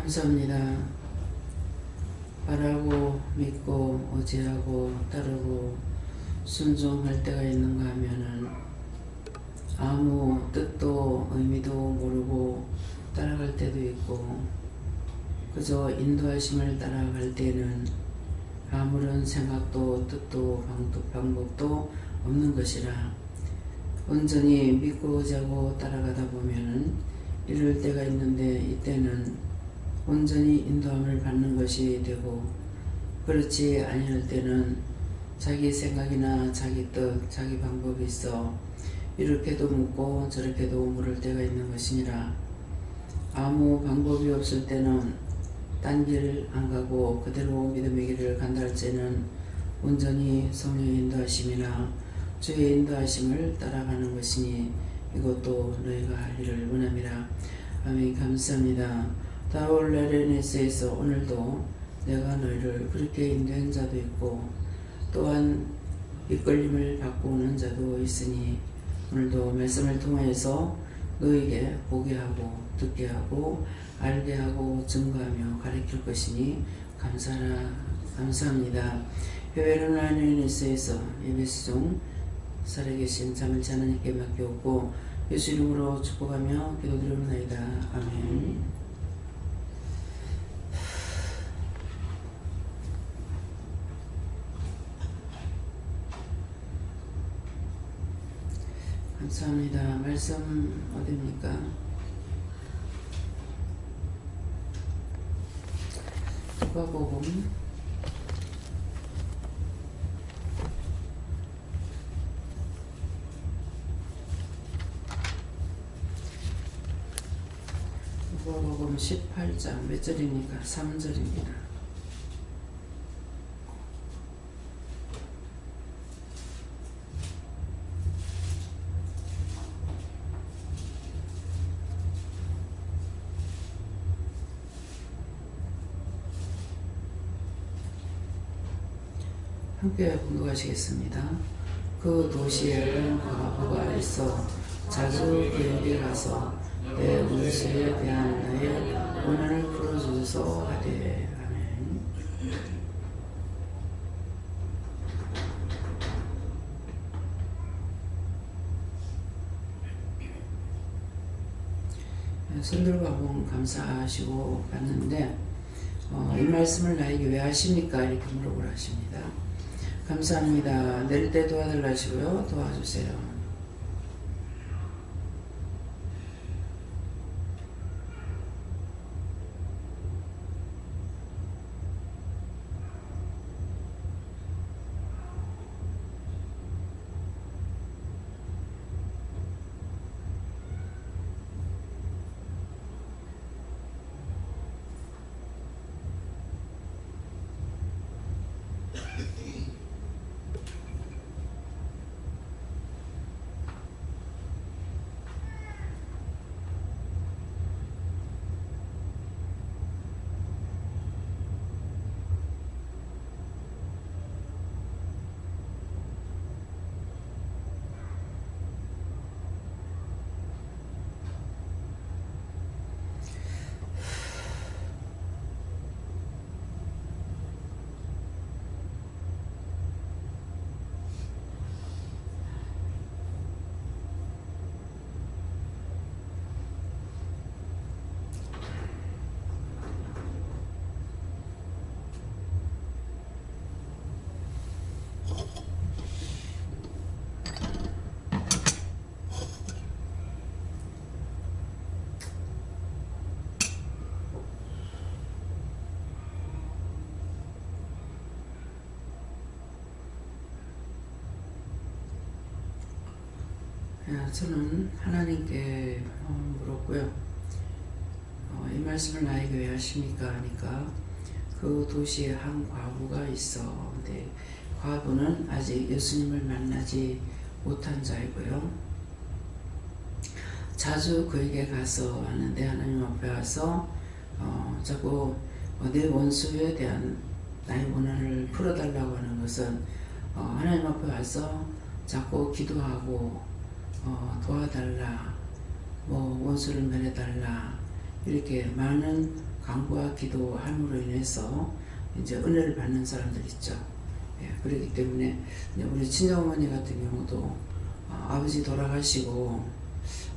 감사합니다. 바라고 믿고 의지하고 따르고 순종할 때가 있는가 하면은 아무 뜻도 의미도 모르고 따라갈 때도 있고, 그저 인도하심을 따라갈 때는 아무런 생각도 뜻도 방법도 없는 것이라, 온전히 믿고 의지하고 따라가다 보면은 이럴 때가 있는데, 이때는 온전히 인도함을 받는 것이 되고, 그렇지 아니할 때는 자기 생각이나 자기 뜻, 자기 방법이 있어 이렇게도 묻고 저렇게도 물을 때가 있는 것이니라. 아무 방법이 없을 때는 딴 길 안 가고 그대로 믿음의 길을 간다 할지는 온전히 성령의 인도하심이나 주의 인도하심을 따라가는 것이니 이것도 너희가 할 일을 원함이라. 아멘. 감사합니다. 다올레레네스에서 오늘도 내가 너희를 그렇게 인도한 자도 있고 또한 이끌림을 받고 오는 자도 있으니, 오늘도 말씀을 통하여서 너에게 보게 하고 듣게 하고 알게 하고 증거하며 가르칠 것이니 감사합니다. 교회는 하나님께서 예배시 중 살아계신 잠을지 하나님께 맡겼고 예수 이름으로 축복하며 기도드립니다. 아멘. 감사합니다. 말씀 어디입니까? 누가복음 18장 몇 절입니까? 3절입니다. 함께 공독하시겠습니다. 그 도시에는 과부가 있어 자주 그에게 가서 내 원수에 대한 나의 원한을 풀어주소서 하되. 아멘. 손들고 한번 감사하시고 갔는데 이 말씀을 나에게 왜 하십니까? 이렇게 물어보라 하십니다. 감사합니다. 내릴 때 도와달라 하시고요. 도와주세요. 저는 하나님께 물었고요. 이 말씀을 나에게 왜 하십니까? 하니까 그 도시에 한 과부가 있어. 근데 과부는 아직 예수님을 만나지 못한 자이고요. 자주 그에게 가서 하는데 하나님 앞에 와서 자꾸 내 원수에 대한 나의 원한을 풀어달라고 하는 것은 하나님 앞에 와서 자꾸 기도하고 도와달라, 원수를 멸해달라, 이렇게 많은 간구와 기도함으로 인해서 이제 은혜를 받는 사람들 있죠. 예, 그렇기 때문에 우리 친정어머니 같은 경우도 아버지 돌아가시고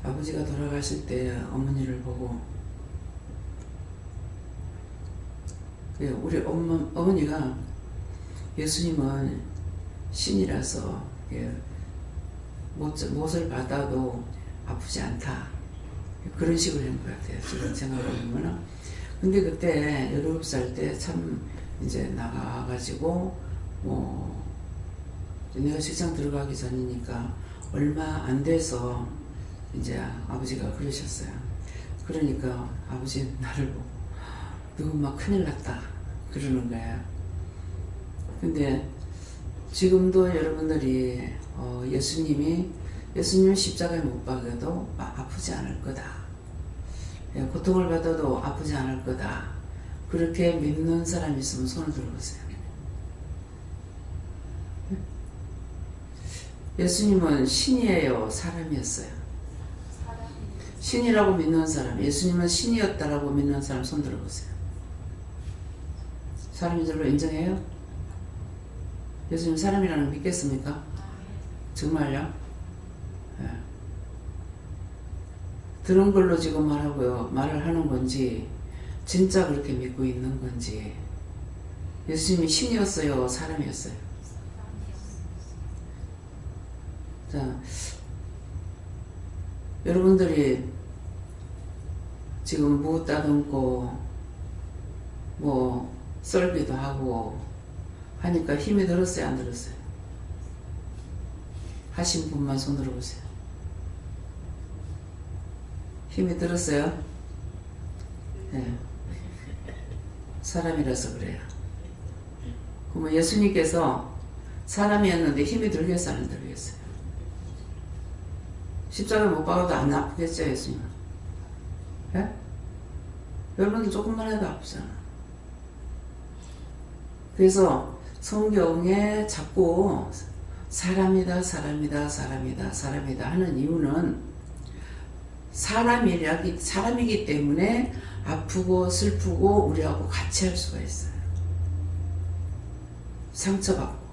아버지가 돌아가실 때 어머니를 보고 우리 어머니가 예수님은 신이라서 못을 받아도 아프지 않다 그런 식으로 한 것 같아요. 지금 생각해보면은. 근데 그때 17살 때 참 이제 나가가지고 내가 직장 들어가기 전이니까 얼마 안 돼서 이제 아버지가 그러셨어요. 그러니까 아버지 나를 보고 너 막 큰일 났다 그러는 거야. 근데 지금도 여러분들이 예수님 십자가에 못 박아도 아프지 않을 거다. 고통을 받아도 아프지 않을 거다. 그렇게 믿는 사람이 있으면 손을 들어보세요. 예수님은 신이에요? 사람이었어요? 신이라고 믿는 사람, 예수님은 신이었다라고 믿는 사람 손 들어보세요. 사람인 줄로 인정해요? 예수님 사람이라는 거 믿겠습니까? 정말요? 네. 들은 걸로 지금 말을 하는 건지 진짜 그렇게 믿고 있는 건지. 예수님이 신이었어요? 사람이었어요? 자, 여러분들이 지금 무 따듬고 썰기도 하고 하니까 힘이 들었어요? 안 들었어요? 하신 분만 손 들어보세요. 힘이 들었어요? 네. 사람이라서 그래요. 그러면 예수님께서 사람이었는데 힘이 들겠어요? 안 들겠어요? 십자가에 못 박아도 안 아프겠죠, 예수님은? 예? 여러분들 조금만 해도 아프잖아. 그래서 성경에 자꾸 사람이다 하는 이유는 사람이기 때문에 아프고 슬프고 우리하고 같이 할 수가 있어요. 상처받고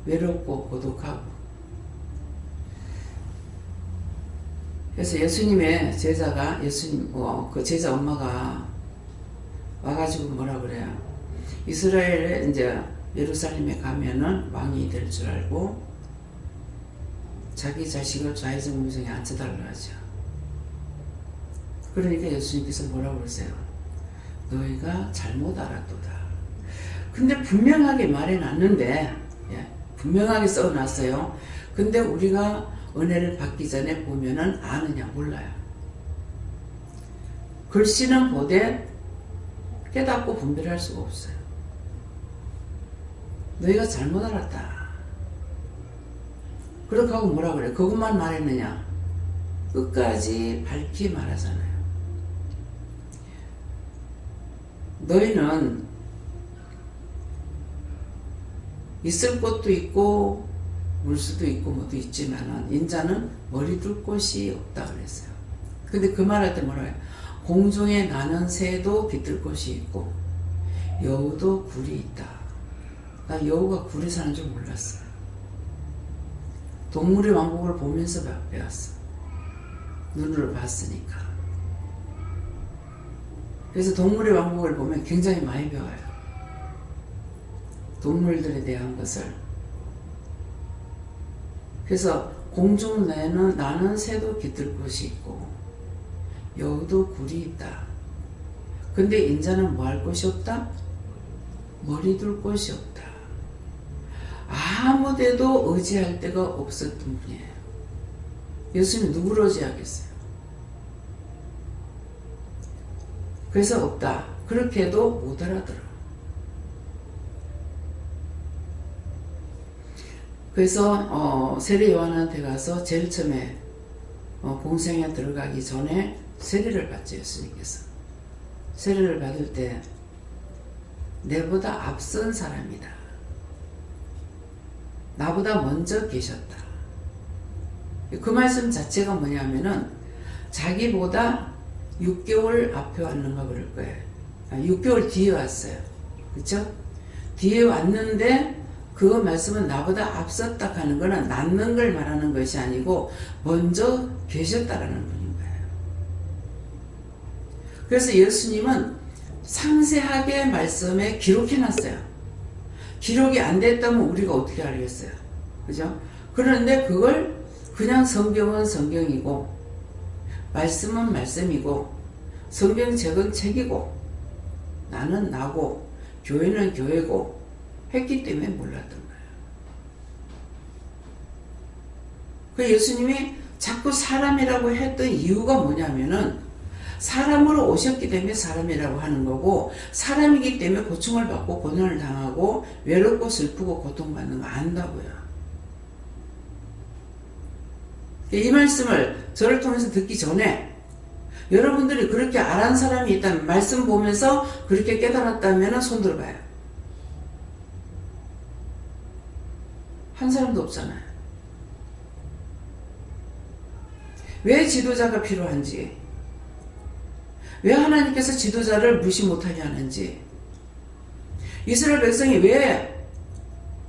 외롭고 고독하고. 그래서 예수님의 제자가 그 제자 엄마가 와가지고 뭐라 그래요? 이스라엘에 이제 예루살렘에 가면은 왕이 될 줄 알고 자기 자식을 좌회전무정에 앉혀달라 하죠. 그러니까 예수님께서 뭐라고 그러세요? 너희가 잘못 알았도다. 근데 분명하게 말해놨는데, 분명하게 써놨어요. 근데 우리가 은혜를 받기 전에 보면은 아느냐 몰라요. 글씨는 보되 깨닫고 분별할 수가 없어요. 너희가 잘못 알았다. 그렇게 하고 뭐라 그래? 그것만 말했느냐? 끝까지 밝히 말하잖아요. 너희는 있을 곳도 있고 물수도 있고 뭐도 있지만은 인자는 머리 둘 곳이 없다 그랬어요. 근데 그 말할 때 뭐라 해요? 공중에 나는 새도 깃들 곳이 있고 여우도 굴이 있다. 나 여우가 굴에 사는 줄 몰랐어요. 동물의 왕국을 보면서 배웠어. 눈으로 봤으니까. 그래서 동물의 왕국을 보면 굉장히 많이 배워요. 동물들에 대한 것을. 그래서 공중에는 나는 새도 깃들 곳이 있고 여우도 굴이 있다. 근데 인자는 뭐 할 곳이 없다? 머리 둘 곳이 없다. 아무 데도 의지할 데가 없었던 분이에요. 예수님 누구를 의지하겠어요? 그래서 없다. 그렇게 해도 못 알아들어. 그래서 세례 요한한테 가서 제일 처음에 공생에 들어가기 전에 세례를 받죠. 예수님께서. 세례를 받을 때 내보다 앞선 사람이다. 나보다 먼저 계셨다. 그 말씀 자체가 뭐냐면은 자기보다 6개월 앞에 왔는가 그럴 거예요. 6개월 뒤에 왔어요. 그쵸? 뒤에 왔는데 그 말씀은 나보다 앞섰다 하는 거는 낫는 걸 말하는 것이 아니고 먼저 계셨다라는 분인 거예요. 그래서 예수님은 상세하게 말씀에 기록해 놨어요. 기록이 안 됐다면 우리가 어떻게 알겠어요? 그죠? 그런데 그걸 그냥 성경은 성경이고 말씀은 말씀이고 성경책은 책이고 나는 나고 교회는 교회고 했기 때문에 몰랐던 거예요. 그 예수님이 자꾸 사람이라고 했던 이유가 뭐냐면은 사람으로 오셨기 때문에 사람이라고 하는 거고 사람이기 때문에 고충을 받고 고난을 당하고 외롭고 슬프고 고통받는 거 안다고요. 이 말씀을 저를 통해서 듣기 전에 여러분들이 그렇게 알한 사람이 있다면 말씀 보면서 그렇게 깨달았다면 손 들어봐요. 한 사람도 없잖아요. 왜 지도자가 필요한지, 왜 하나님께서 지도자를 무시 못하게 하는지, 이스라엘 백성이 왜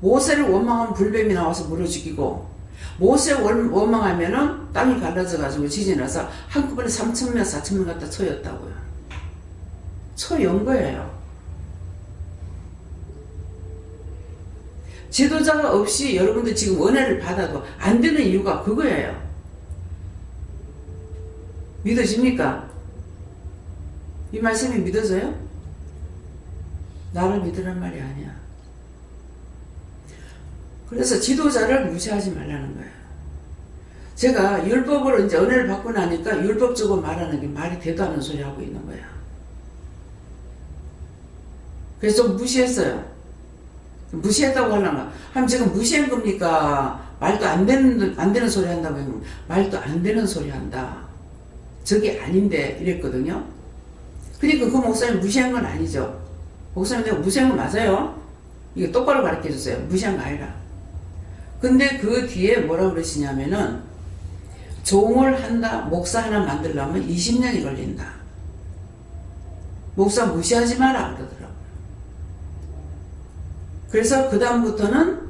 모세를 원망하면 불뱀이 나와서 물어 죽이고 모세를 원망하면은 땅이 갈라져 가지고 지진이 나서 한꺼번에 3,000명 4,000명 갖다 쳐였다고요. 쳐연 거예요. 지도자가 없이 여러분들 지금 은혜를 받아도 안 되는 이유가 그거예요. 믿어집니까? 이 말씀이 믿어져요? 나를 믿으란 말이 아니야. 그래서 지도자를 무시하지 말라는 거예요. 제가 율법으로 이제 은혜를 받고 나니까 율법적으로 말하는 게 말이 되도 않는 소리 하고 있는 거야. 그래서 좀 무시했어요. 무시했다고 하려나? 하면 지금 무시한 겁니까? 말도 안 되는 소리 한다고 하면 말도 안 되는 소리 한다. 저게 아닌데 이랬거든요. 그러니까 그 목사님 무시한 건 아니죠. 목사님 내가 무시한 건 맞아요. 이거 똑바로 가르쳐 주세요. 무시한 거 아니라. 근데 그 뒤에 뭐라고 그러시냐면은 종을 한다, 목사 하나 만들려면 20년이 걸린다. 목사 무시하지 마라 그러더라고요. 그래서 그 다음부터는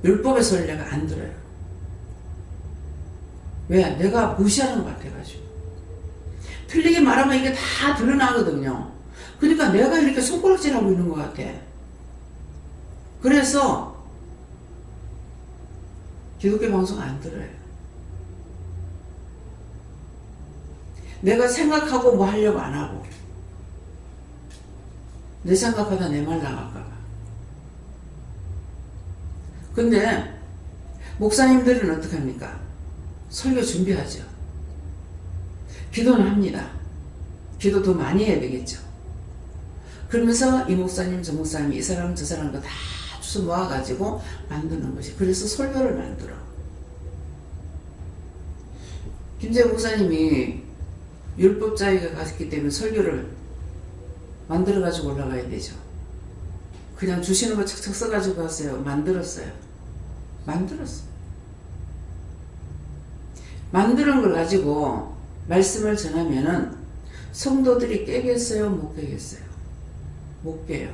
율법의 소리를 내가 안 들어요. 왜? 내가 무시하는 것 같아가지고. 틀리게 말하면 이게 다 드러나거든요. 그러니까 내가 이렇게 손가락질하고 있는 것 같아. 그래서 기독교 방송 안 들어요. 내가 생각하고 뭐 하려고 안 하고. 내 생각하다 내 말 나갈까봐. 근데 목사님들은 어떻게 합니까? 설교 준비하죠. 기도는 합니다. 기도 더 많이 해야 되겠죠. 그러면서 이 목사님 저 목사님 이 사람 저 사람 거 다 주워 모아가지고 만드는 것이. 그래서 설교를 만들어. 김재 목사님이 율법자에게 갔기 때문에 설교를 만들어가지고 올라가야 되죠. 그냥 주시는 거 착착 써가지고 갔어요. 만들었어요. 만드는 걸 가지고 말씀을 전하면은 성도들이 깨겠어요? 못 깨겠어요? 못 깨요.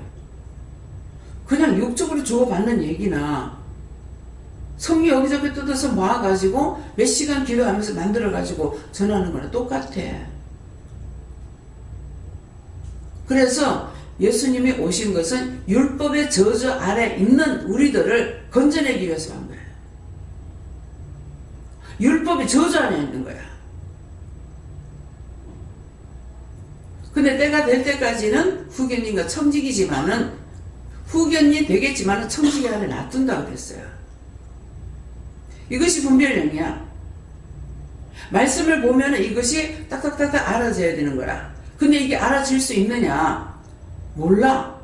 그냥 육적으로 주고받는 얘기나 성경 여기저기 뜯어서 모아가지고 몇 시간 기도하면서 만들어가지고 전하는 거랑 똑같아. 그래서 예수님이 오신 것은 율법의 저주 아래 있는 우리들을 건져내기 위해서 한 거예요. 율법이 저주 안에 있는 거야. 근데 때가 될 때까지는 후견인과 청직이지만은 후견이 되겠지만은 청직이 안에 놔둔다고 그랬어요. 이것이 분별력이야. 말씀을 보면은 이것이 딱딱딱딱 알아져야 되는 거야. 근데 이게 알아질 수 있느냐? 몰라.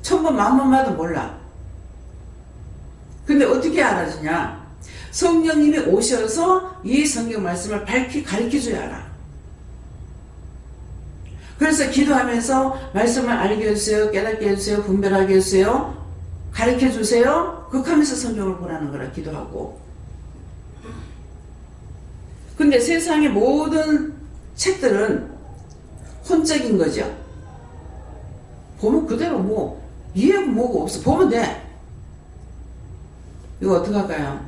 1000번 만번 봐도 몰라. 근데 어떻게 알아지냐? 성령님이 오셔서 이 성경 말씀을 밝히 가르쳐줘야 알아. 그래서 기도하면서 말씀을 알게 해주세요, 깨닫게 해주세요, 분별하게 해주세요, 가르쳐주세요. 그렇게 하면서 성경을 보라는 거라 기도하고. 근데 세상의 모든 책들은 혼적인 거죠. 보면 그대로 뭐 이해가 뭐가 없어. 보면 돼. 이거 어떡할까요?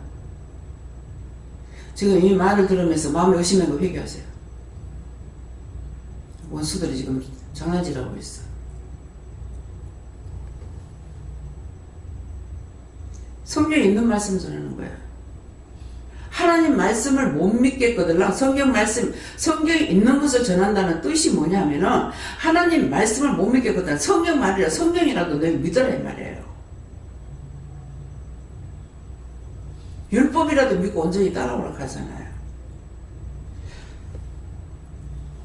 지금 이 말을 들으면서 마음에 의심한 거 회개하세요. 원수들이 지금 장난질하고 있어. 성경에 있는 말씀을 전하는 거야. 하나님 말씀을 못 믿겠거든. 성경 말씀, 성경에 있는 것을 전한다는 뜻이 뭐냐면은 하나님 말씀을 못 믿겠거든. 성경 말이라 성경이라도 너 믿어라 이 말이에요. 율법이라도 믿고 온전히 따라오라고 하잖아요.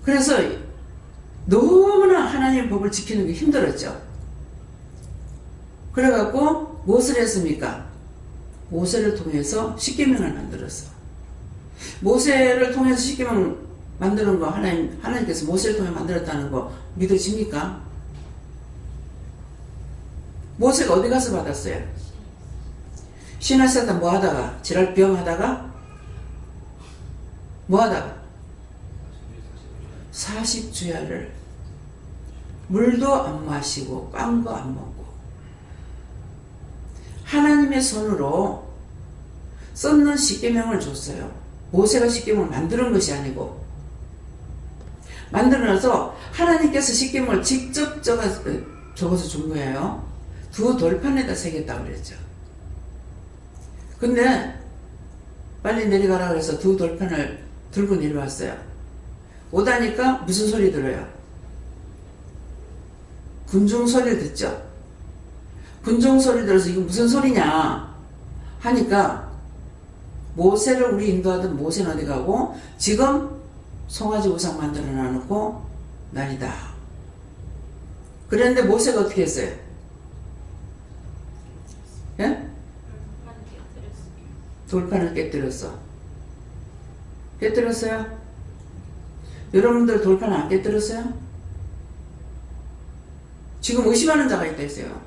그래서 너무나 하나님의 법을 지키는 게 힘들었죠. 그래갖고 무엇을 했습니까? 모세를 통해서 십계명을 만들었어. 모세를 통해서 십계명 만드는 거 하나님께서 모세를 통해 만들었다는 거 믿어집니까? 모세가 어디 가서 받았어요? 시내산에 뭐 하다가? 지랄병 하다가? 뭐 하다가? 40주야를 물도 안 마시고 빵도 안 먹고 하나님의 손으로 썼는 십계명을 줬어요. 모세가 십계명을 만드는 것이 아니고 만들어서 하나님께서 십계명을 직접 적어서 준 거예요. 두 돌판에다 새겼다고 그랬죠. 근데 빨리 내려가라 그래서 두 돌판을 들고 내려왔어요. 오다니까 무슨 소리 들어요? 군중 소리를 듣죠. 군중 소리 들어서 이거 무슨 소리냐 하니까 모세를 우리 인도하던 모세는 어디 가고 지금 송아지 우상 만들어 놔놓고 난리다. 그랬는데 모세가 어떻게 했어요? 예? 돌판을 깨뜨렸어. 깨뜨렸어요? 여러분들 돌판 안 깨뜨렸어요? 지금 의심하는 자가 있다 했어요.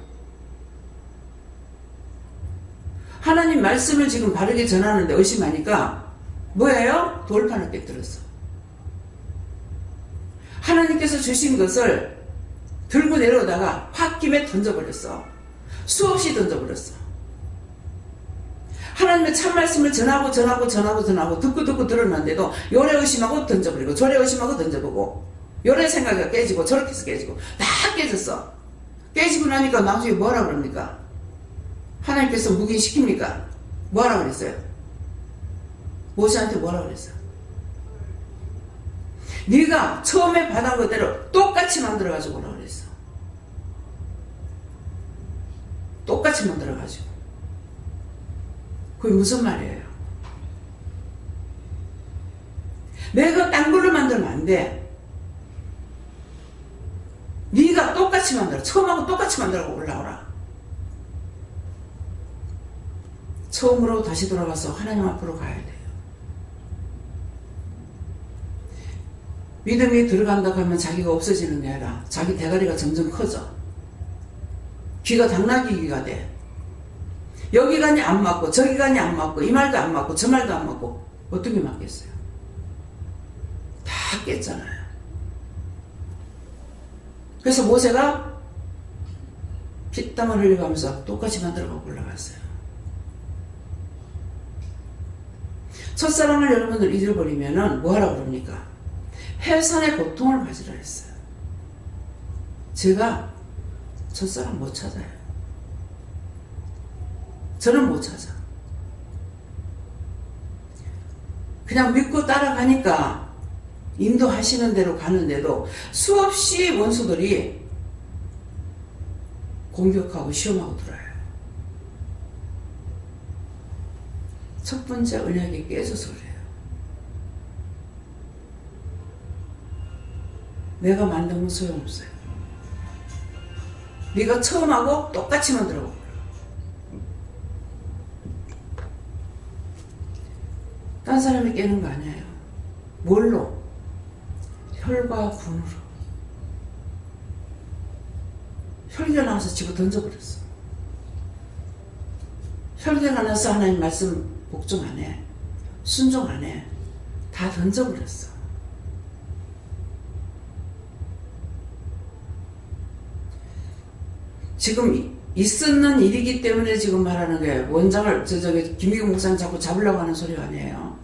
하나님 말씀을 지금 바르게 전하는데 의심하니까 뭐예요? 돌판을 깨뜨렸어. 하나님께서 주신 것을 들고 내려오다가 홧김에 던져버렸어. 수없이 던져버렸어. 하나님의 참 말씀을 전하고 듣고 들었는데도 요래 의심하고 던져버리고 저래 의심하고 던져보고 요래 생각이 깨지고 저렇게 해서 깨지고 다 깨졌어. 깨지고 나니까 나중에 뭐라 그럽니까? 하나님께서 묵인시킵니까? 뭐라 그랬어요? 모세한테 뭐라 그랬어요? 네가 처음에 받은 것대로 똑같이 만들어가지고 오라 그랬어. 똑같이 만들어가지고. 그게 무슨 말이에요? 내가 딴 걸로 만들면 안 돼. 네가 똑같이 만들어. 처음하고 똑같이 만들고 올라오라. 처음으로 다시 돌아가서 하나님 앞으로 가야 돼요. 믿음이 들어간다고 하면 자기가 없어지는 게 아니라 자기 대가리가 점점 커져. 귀가 당나귀가 돼. 여기 가니 안 맞고 저기 가니 안 맞고 이 말도 안 맞고 저 말도 안 맞고 어떤 게 맞겠어요? 다 깼잖아요. 그래서 모세가 피땀을 흘려가면서 똑같이 만들어가고 올라갔어요. 첫사랑을 여러분들 잊어버리면은 뭐하라고 그럽니까? 해산의 고통을 가지라 했어요. 제가 첫사랑 못 찾아요. 저는 못 찾아. 그냥 믿고 따라가니까 인도하시는 대로 가는데도 수없이 원수들이 공격하고 시험하고 들어요. 첫 번째 언약이 깨져서 그래요. 내가 만들면 소용없어요. 네가 처음하고 똑같이 만들어보고 딴 사람이 깨는 거 아니에요. 뭘로? 혈과 분으로. 혈기가 나와서 집어 던져버렸어. 혈기가 나서 하나님 말씀 복종 안 해. 순종 안 해. 다 던져버렸어. 지금 있었는 일이기 때문에 지금 말하는 게 원장을 김기국 목사님 자꾸 잡으려고 하는 소리가 아니에요.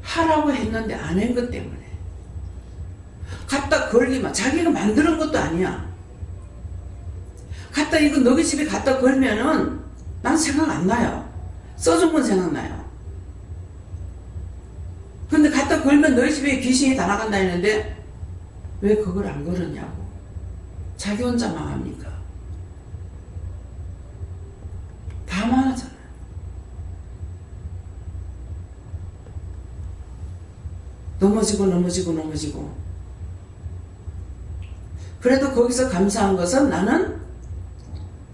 하라고 했는데 안 한 것 때문에 갖다 걸기만 자기가 만드는 것도 아니야. 갖다 이거 너희 집에 갖다 걸면은 난 생각 안 나요. 써준 건 생각나요. 근데 갖다 걸면 너희 집에 귀신이 다 나간다 했는데 왜 그걸 안 걸었냐고. 자기 혼자 망합니까? 다 망하잖아요. 넘어지고 그래도 거기서 감사한 것은 나는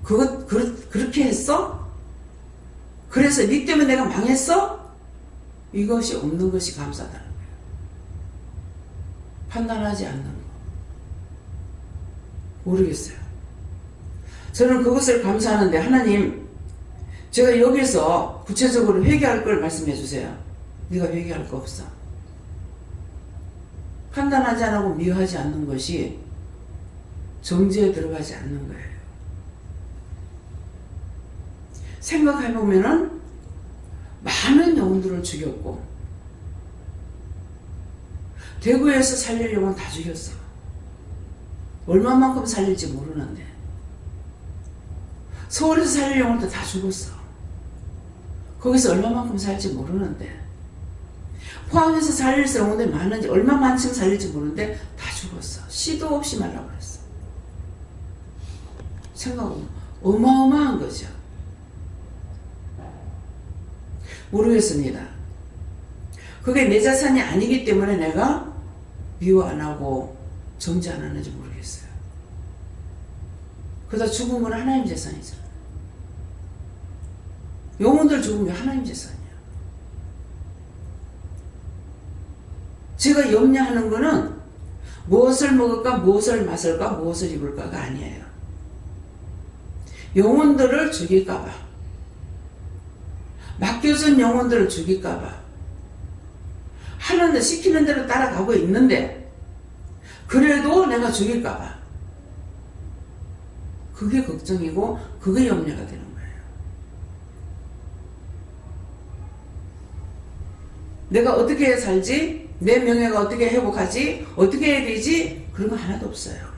그렇게 했어? 그래서 네 때문에 내가 망했어? 이것이 없는 것이 감사다는 거예요. 판단하지 않는 거. 모르겠어요. 저는 그것을 감사하는데 하나님 제가 여기서 구체적으로 회개할 걸 말씀해 주세요. 네가 회개할 거 없어. 판단하지 않고 미워하지 않는 것이 정죄에 들어가지 않는 거예요. 생각해보면은 많은 영혼들을 죽였고 대구에서 살릴 영혼 다 죽였어. 얼마만큼 살릴지 모르는데 서울에서 살릴 영혼도 다 죽었어. 거기서 얼마만큼 살지 모르는데 포항에서 살릴 영혼들이 많은지 얼마만큼 살릴지 모르는데 다 죽었어. 시도 없이 말라버렸어. 생각하면 어마어마한 거죠. 모르겠습니다. 그게 내 자산이 아니기 때문에 내가 미워 안 하고 정죄 안 하는지 모르겠어요. 그러다 죽은 건 하나님 재산이잖아. 영혼들 죽은 게 하나님 재산이야. 제가 염려하는 거는 무엇을 먹을까, 무엇을 마실까, 무엇을 입을까가 아니에요. 영혼들을 죽일까봐, 맡겨준 영혼들을 죽일까봐, 하는 데 시키는 대로 따라가고 있는데 그래도 내가 죽일까봐, 그게 걱정이고 그게 염려가 되는 거예요. 내가 어떻게 살지? 내 명예가 어떻게 회복하지? 어떻게 해야 되지? 그런 거 하나도 없어요.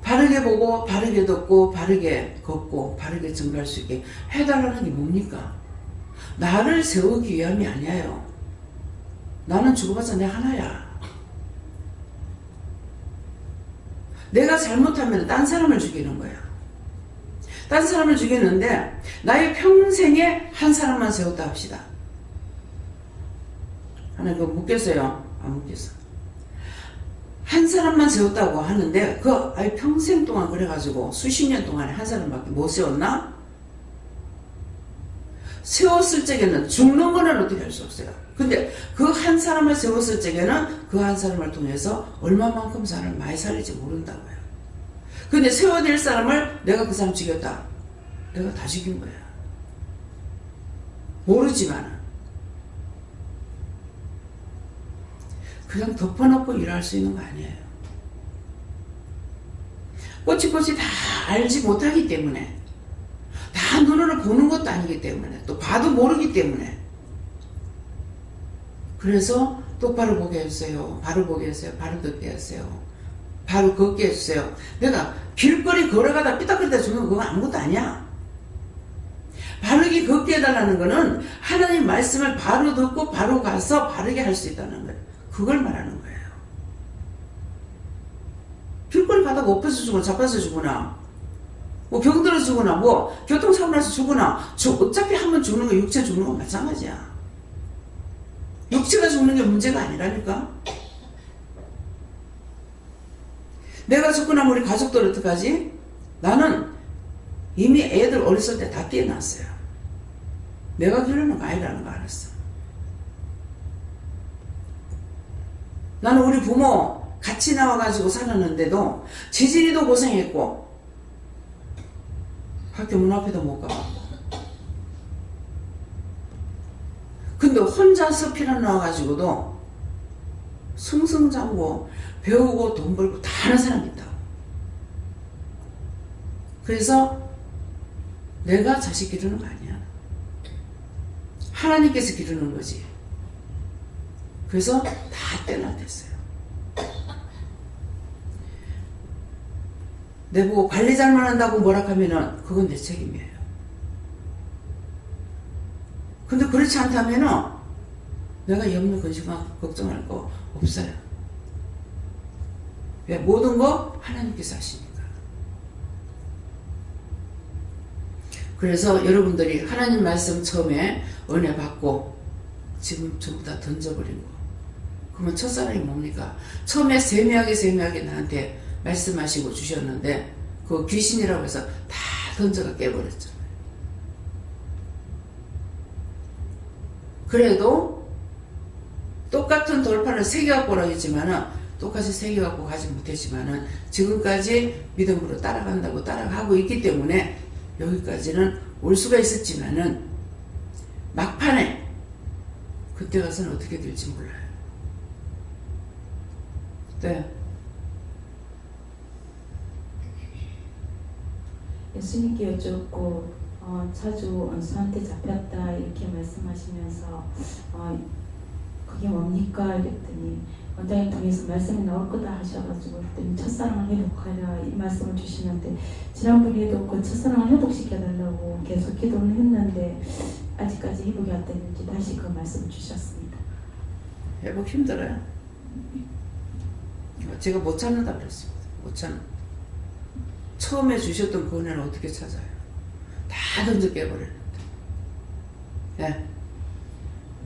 바르게 보고 바르게 듣고 바르게 걷고 바르게 증거할 수 있게 해달라는 게 뭡니까? 나를 세우기 위함이 아니에요. 나는 죽어봤자 내 하나야. 내가 잘못하면 딴 사람을 죽이는 거야. 딴 사람을 죽이는데 나의 평생에 한 사람만 세웠다 합시다. 하나 그거 묻겠어요? 안 묻겠어. 한 사람만 세웠다고 하는데 그 아예 평생 동안 그래가지고 수십 년 동안에 한 사람밖에 못 세웠나? 세웠을 적에는 죽는 거는 어떻게 할 수 없어요. 근데 그 한 사람을 세웠을 적에는 그 한 사람을 통해서 얼마만큼 사람을 많이 살릴지 모른다고요. 근데 세워야 될 사람을 내가 그 사람 죽였다. 내가 다 죽인 거야. 모르지만 그냥 덮어놓고 일할 수 있는 거 아니에요. 꼬치꼬치 다 알지 못하기 때문에, 다 눈으로 보는 것도 아니기 때문에, 또 봐도 모르기 때문에, 그래서 똑바로 보게 해주세요. 바로 보게 해주세요. 바로 듣게 해주세요. 바로 걷게 해주세요. 내가 길거리 걸어가다 삐딱거리다 죽는 거 그거 아무것도 아니야. 바르게 걷게 해달라는 거는 하나님 말씀을 바로 듣고 바로 가서 바르게 할 수 있다는 거예요. 그걸 말하는 거예요. 길거리 가다가 엎어서 죽거나 잡혀서 죽거나 뭐 병들어 죽거나 뭐 교통사고 나서 죽거나 어차피 한 번 죽는 거 육체 죽는 건 마찬가지야. 육체가 죽는 게 문제가 아니라니까. 내가 죽고 나면 우리 가족들 어떡하지? 나는 이미 애들 어렸을 때 다 떼어놨어요. 내가 결혼한 거 아니라는 거 알았어. 나는 우리 부모 같이 나와가지고 살았는데도 지진이도 고생했고 학교 문 앞에도 못 가고 혼자서 피난 나와가지고도 승승장구 배우고 돈 벌고 다 하는 사람이 있다고. 그래서 내가 자식 기르는 거 아니야. 하나님께서 기르는 거지. 그래서 다 때나 됐어요. 내보고 관리 잘못한다고 뭐라 하면은 그건 내 책임이에요. 근데 그렇지 않다면은 내가 염려 근심하고 걱정할 거 없어요. 왜? 모든 거 하나님께서 하시니까. 그래서 여러분들이 하나님 말씀 처음에 은혜 받고 지금 전부 다 던져버린 거. 그러면 첫사랑이 뭡니까? 처음에 세미하게 나한테 말씀하시고 주셨는데 그 귀신이라고 해서 다 던져가 깨버렸잖아요. 그래도 똑같은 돌판을 새겨갖고 오라겠지만은 똑같이 새겨갖고 가지 못했지만은 지금까지 믿음으로 따라가고 있기 때문에 여기까지는 올 수가 있었지만은 막판에 그때 가서는 어떻게 될지 몰라요. 네. 예수님께 여쭙고 자주 원수한테 잡혔다 이렇게 말씀하시면서 그게 뭡니까? 이랬더니 원장님 통해서 말씀이 나올 거다 하셔가지고 그랬더니 첫사랑을 회복하라 이 말씀을 주시는데 지난번에도 그 첫사랑을 회복시켜달라고 계속 기도를 했는데 아직까지 회복이 안 됐는지 다시 그 말씀을 주셨습니다. 회복 힘들어요. 제가 못 찾는다 그랬습니다. 못 찾는. 처음에 주셨던 그 은혜를 어떻게 찾아요? 다 던져 깨버렸는데. 네.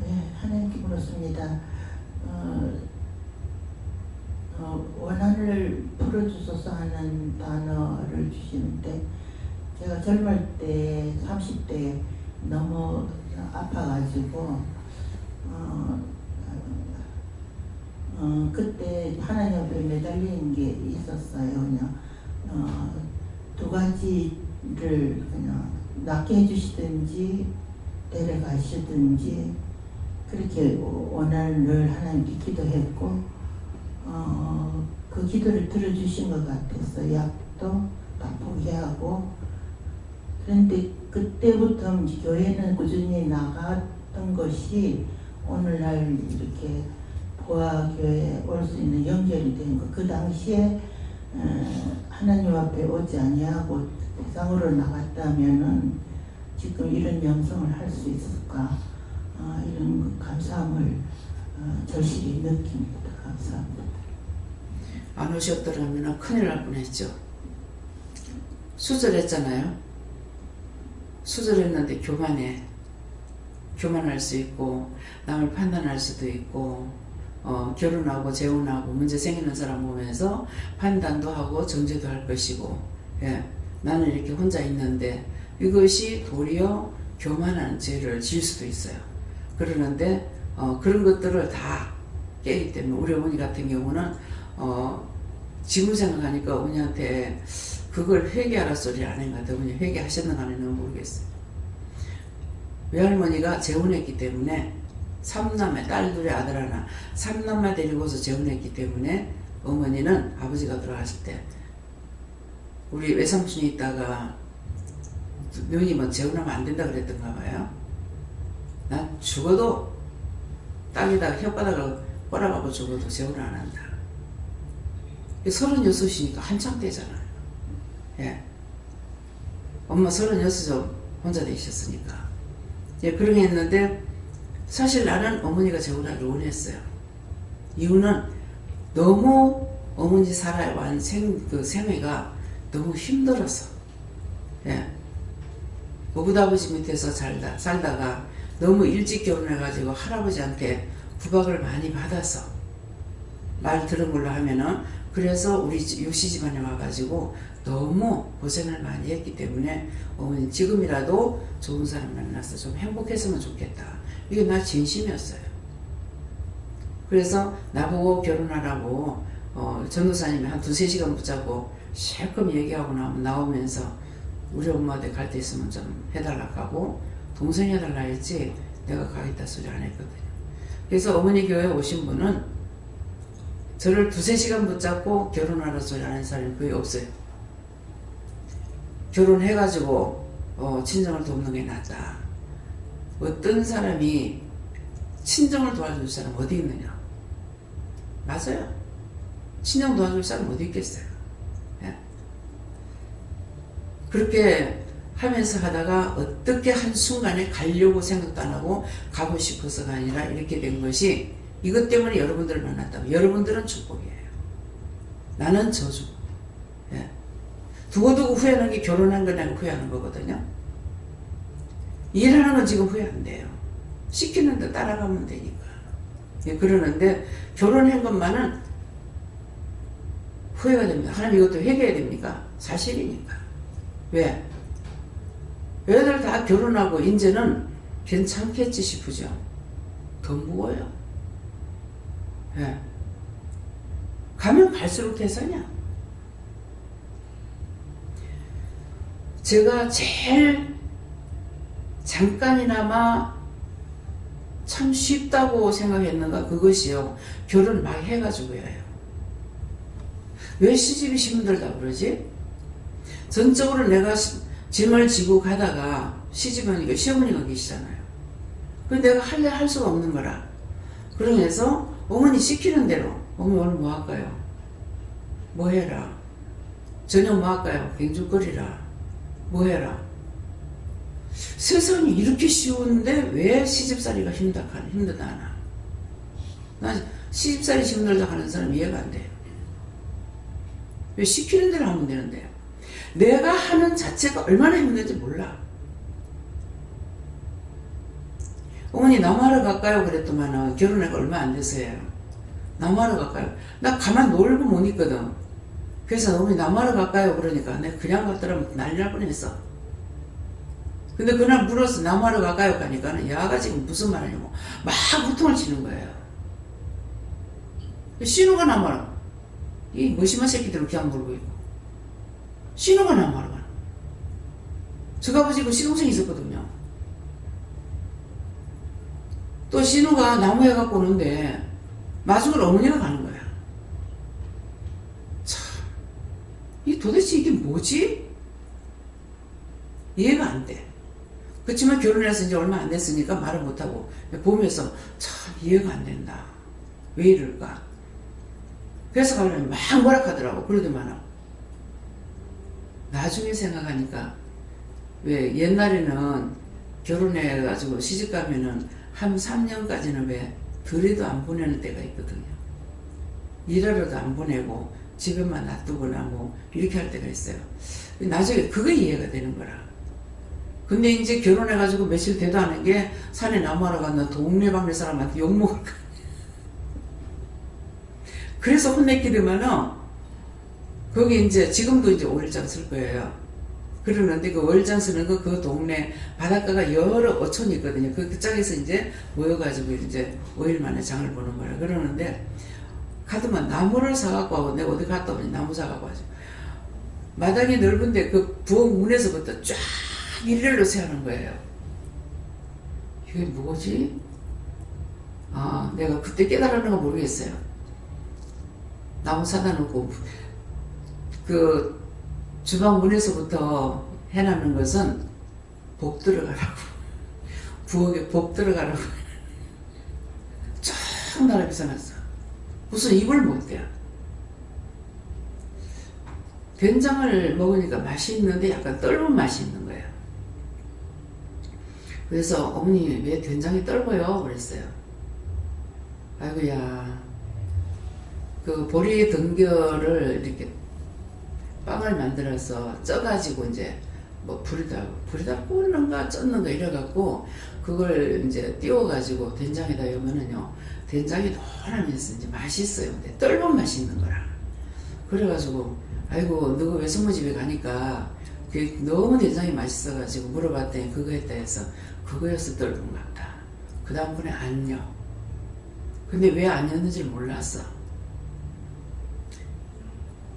네, 하나님께 물었습니다. 원한을 풀어주소서 하는 단어를 주시는데 제가 젊을 때 30대 너무 아파가지고 그때 하나님 앞에 매달리는 게 있었어요. 그냥 두 가지를 그냥 낫게 해주시든지 데려가시든지 그렇게 원한을 하나님께 기도했고 그 기도를 들어주신 것 같았어. 약도 다 포기하고. 그런데 그때부터 교회는 꾸준히 나갔던 것이 오늘날 이렇게 보아교회에 올 수 있는 연결이 된 거. 그 당시에 하나님 앞에 오지 아니하고 세상으로 나갔다면은 지금 이런 영성을 할 수 있을까? 이런 감사함을 절실히 느낍니다. 감사합니다. 안 오셨더라면 큰일 날 뻔했죠. 수절했잖아요. 수절했는데 교만할 수 있고 남을 판단할 수도 있고 결혼하고 재혼하고 문제 생기는 사람 보면서 판단도 하고 정죄도 할 것이고 예, 나는 이렇게 혼자 있는데 이것이 도리어 교만한 죄를 지을 수도 있어요. 그러는데 그런 것들을 다 깨기 때문에 우리 어머니 같은 경우는 지금 생각하니까 어머니한테 그걸 회개하라 소리를 안 한 것 같아요. 어머니 회개하셨는가 안 했는가 모르겠어요. 외할머니가 재혼했기 때문에 삼남매, 딸 둘에 아들 하나, 삼남매 데리고서 재혼했기 때문에 어머니는 아버지가 돌아가실 때 우리 외삼촌이 있다가 누님은 재혼하면 안 된다 그랬던가 봐요. 난 죽어도 땅에다가 혓바닥을 꼬라박고 죽어도 재혼을 안 한다. 36이니까 한참 되잖아요. 예. 엄마 36 혼자 되셨으니까. 예, 그렇게 했는데 사실 나는 어머니가 재혼하기를 원했어요. 이유는 너무 어머니 살아온 그 생애가 너무 힘들어서. 예. 어부다 아버지 밑에서 살다가 너무 일찍 결혼해가지고 할아버지한테 구박을 많이 받아서 말 들은 걸로 하면은 그래서 우리 육시 집안에 와가지고 너무 고생을 많이 했기 때문에 어머니 지금이라도 좋은 사람 만나서 좀 행복했으면 좋겠다. 이게 나 진심이었어요. 그래서 나보고 결혼하라고 전도사님이 한 2-3시간 붙잡고 실컷 얘기하고 나오면서 우리 엄마한테 갈 데 있으면 좀 해달라고 하고 동생이 해달라 했지 내가 가겠다 소리 안 했거든요. 그래서 어머니 교회 오신 분은 저를 2-3시간 붙잡고 결혼하라 소리 안 하는 사람이 거의 없어요. 결혼해가지고 친정을 돕는 게 낫다. 어떤 사람이 친정을 도와줄 사람 어디 있느냐? 맞아요. 친정 도와줄 사람 어디 있겠어요? 예? 그렇게 하면서 하다가 어떻게 한순간에 가려고 생각도 안 하고 가고 싶어서가 아니라 이렇게 된 것이 이것 때문에 여러분들을 만났다고. 여러분들은 축복이에요. 나는 저주. 예. 두고두고 후회하는 게 결혼한 거랑 후회하는 거거든요. 일하는 건 지금 후회 안 돼요. 시키는 데 따라가면 되니까. 예, 그러는데 결혼한 것만은 후회가 됩니다. 하나님 이것도 회개해야 됩니까? 사실이니까. 왜? 애들 다 결혼하고 이제는 괜찮겠지 싶으죠. 더 무거워요. 예. 가면 갈수록 대선이야. 제가 제일 잠깐이나마 참 쉽다고 생각했는가 그것이요. 결혼 막 해가지고요. 왜 시집이 힘들다 그러지? 전적으로 내가 짐을 지고 가다가 시집하니까 시어머니가 계시잖아요. 근데 내가 할래 할 수가 없는 거라. 그러면서 어머니 시키는 대로 어머니 오늘 뭐 할까요? 뭐 해라. 저녁 뭐 할까요? 갱죽거리라. 뭐 해라. 세상이 이렇게 쉬운데 왜 시집살이가 힘들다 하나? 난 시집살이 힘들다 하는 사람 이해가 안 돼요. 왜 시키는 대로 하면 되는데요. 내가 하는 자체가 얼마나 힘든지 몰라. 어머니 나무하러 갈까요? 그랬더만은 결혼해가 얼마 안 돼서요. 나무하러 갈까요? 나 가만 놀고 못 있거든. 그래서 어머니 나무하러 갈까요? 그러니까 내가 그냥 갔더라면 난리 날 뻔했어. 근데 그날 물어서 나무하러 갈까요? 가니까는 야가 지금 무슨 말이냐고 막 호통을 치는 거예요. 신우가 나무하러 이 머시마 새끼들을 그냥 물고 있고 신우가 나무하러 가는 저 아버지 그 시동생이 있었거든요. 또 신우가 나무에 갖고 오는데 마중을 어머니가 가는 거야. 참, 이 도대체 이게 뭐지? 이해가 안 돼. 그렇지만 결혼해서 이제 얼마 안 됐으니까 말을 못하고 보면서 참 이해가 안 된다. 왜 이럴까? 그래서 가려면 막 뭐라 하더라고. 그러더만 나중에 생각하니까 왜 옛날에는 결혼해가지고 시집가면은 한 3년까지는 왜 들이도 안 보내는 때가 있거든요. 일하러도 안 보내고 집에만 놔두거나 뭐 이렇게 할 때가 있어요. 나중에 그거 이해가 되는 거라. 근데 이제 결혼해가지고 며칠 되도 않은 게 산에 나무하러 갔나 동네방네 사람한테 욕먹을 거야. 그래서 혼내키더만은 거기 이제 지금도 이제 오일장 쓸 거예요. 그러는데 그 오일장 쓰는 거 그 동네 바닷가가 여러 어촌이 있거든요. 그 짝에서 이제 모여가지고 이제 5일 만에 장을 보는 거라. 그러는데 가더만 나무를 사갖고 하고 내가 어디 갔다 오니 나무 사갖고 와서 마당이 넓은데 그 부엌 문에서부터 쫙 일렬로 세우는 거예요. 이게 뭐지? 아, 내가 그때 깨달았는가 모르겠어요. 나무 사다 놓고 그 주방 문에서부터 해놨는 것은 복 들어가라고. 부엌에 복 들어가라고. 쫙 나라비 써놨어. 무슨 입을 못 대요. 된장을 먹으니까 맛이 있는데 약간 떫은 맛이 있는 거예요. 그래서 어머니 왜 된장이 떫어요? 그랬어요. 아이고야, 그 보리 등겨를 이렇게 빵을 만들어서 쪄가지고 이제 뭐 불에다 꽂는가 쪘는가 이래갖고 그걸 이제 띄워가지고 된장에다 넣으면은요 된장이 노라면서 이제 맛있어요. 근데 떫은 맛이 있는 거라. 그래가지고 아이고 너가 외숙모 집에 가니까 너무 된장이 맛있어가지고 물어봤더니 그거 했다 해서 그거여서 떫은 것 같다. 그 다음번에 안 넣어. 근데 왜 안 넣는지 몰랐어.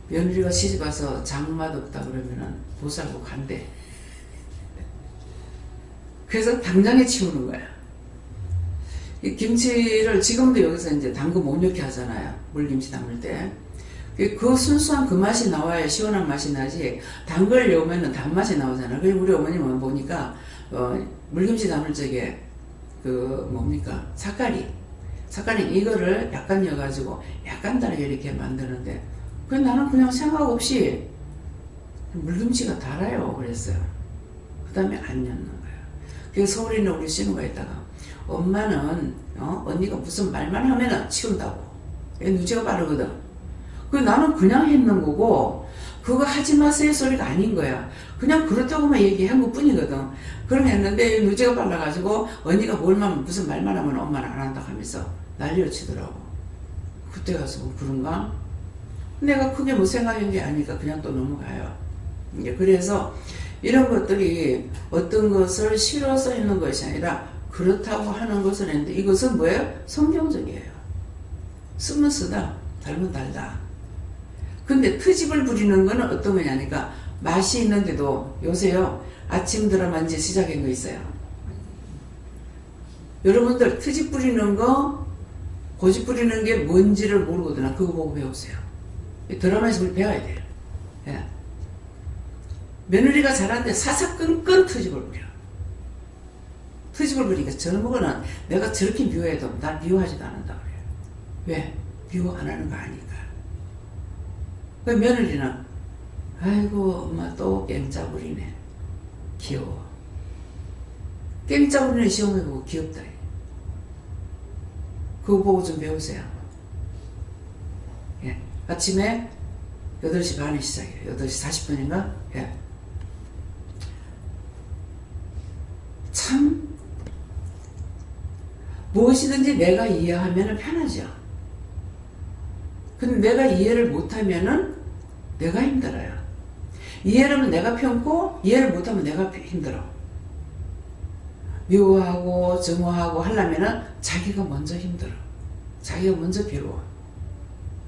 며느리가 시집와서 장맛 없다 그러면은 보살고 간대. 그래서 당장에 치우는 거야. 이 김치를 지금도 여기서 이제 담근 못 넣게 하잖아요. 물김치 담을 때. 그 순수한 그 맛이 나와야 시원한 맛이 나지, 단 걸 넣으면 단맛이 나오잖아요. 그리고 우리 어머님은 보니까, 물김치 담을 적에, 뭡니까? 삭가리 이거를 약간 넣어가지고, 약간 달게 이렇게 만드는데, 나는 그냥 생각 없이, 물김치가 달아요. 그랬어요. 그 다음에 안 넣는 거예요. 그래서 서울에 있는 우리 신우가 있다가, 엄마는, 언니가 무슨 말만 하면은 치운다고. 누지가 빠르거든. 나는 그냥 했는 거고, 그거 하지 마세요 소리가 아닌 거야. 그냥 그렇다고만 얘기한 것 뿐이거든. 그럼 했는데, 누지가 빨라가지고, 언니가 무슨 말만 하면 엄마는 안 한다 하면서 난리를 치더라고. 그때 가서 그런가? 내가 크게 뭐 생각한 게 아니니까 그냥 또 넘어가요. 그래서 이런 것들이 어떤 것을 싫어서 했는 것이 아니라 그렇다고 하는 것을 했는데, 이것은 뭐예요? 성경적이에요. 쓰면 쓰다, 달면 달다. 근데 트집을 부리는 거는 어떤 거냐니까, 맛이 있는데도 요새요, 아침 드라마 이제 시작한 거 있어요. 여러분들 트집 부리는 거, 고집 부리는 게 뭔지를 모르거든요. 그거 보고 배우세요. 드라마에서 우리 배워야 돼요. 예. 며느리가 잘하는데 사사건건 트집을 부려. 트집을 부리니까 저런 거는 내가 저렇게 미워해도 날 미워하지도 않는다 그래요. 왜? 미워 안 하는 거 아니까. 그 며느리는, 아이고 엄마 또 깽짜 부리네. 귀여워. 깽짜 부리는 시험해 보고 귀엽다. 그거 보고 좀 배우세요. 예. 아침에 8시 반에 시작해요. 8시 40분인가? 예. 참 무엇이든지 내가 이해하면 편하죠. 근데 내가 이해를 못하면은 내가 힘들어요. 이해를 하면 내가 편고, 이해를 못하면 내가 힘들어. 미워하고 증오하고 하려면은 자기가 먼저 힘들어. 자기가 먼저 괴로워.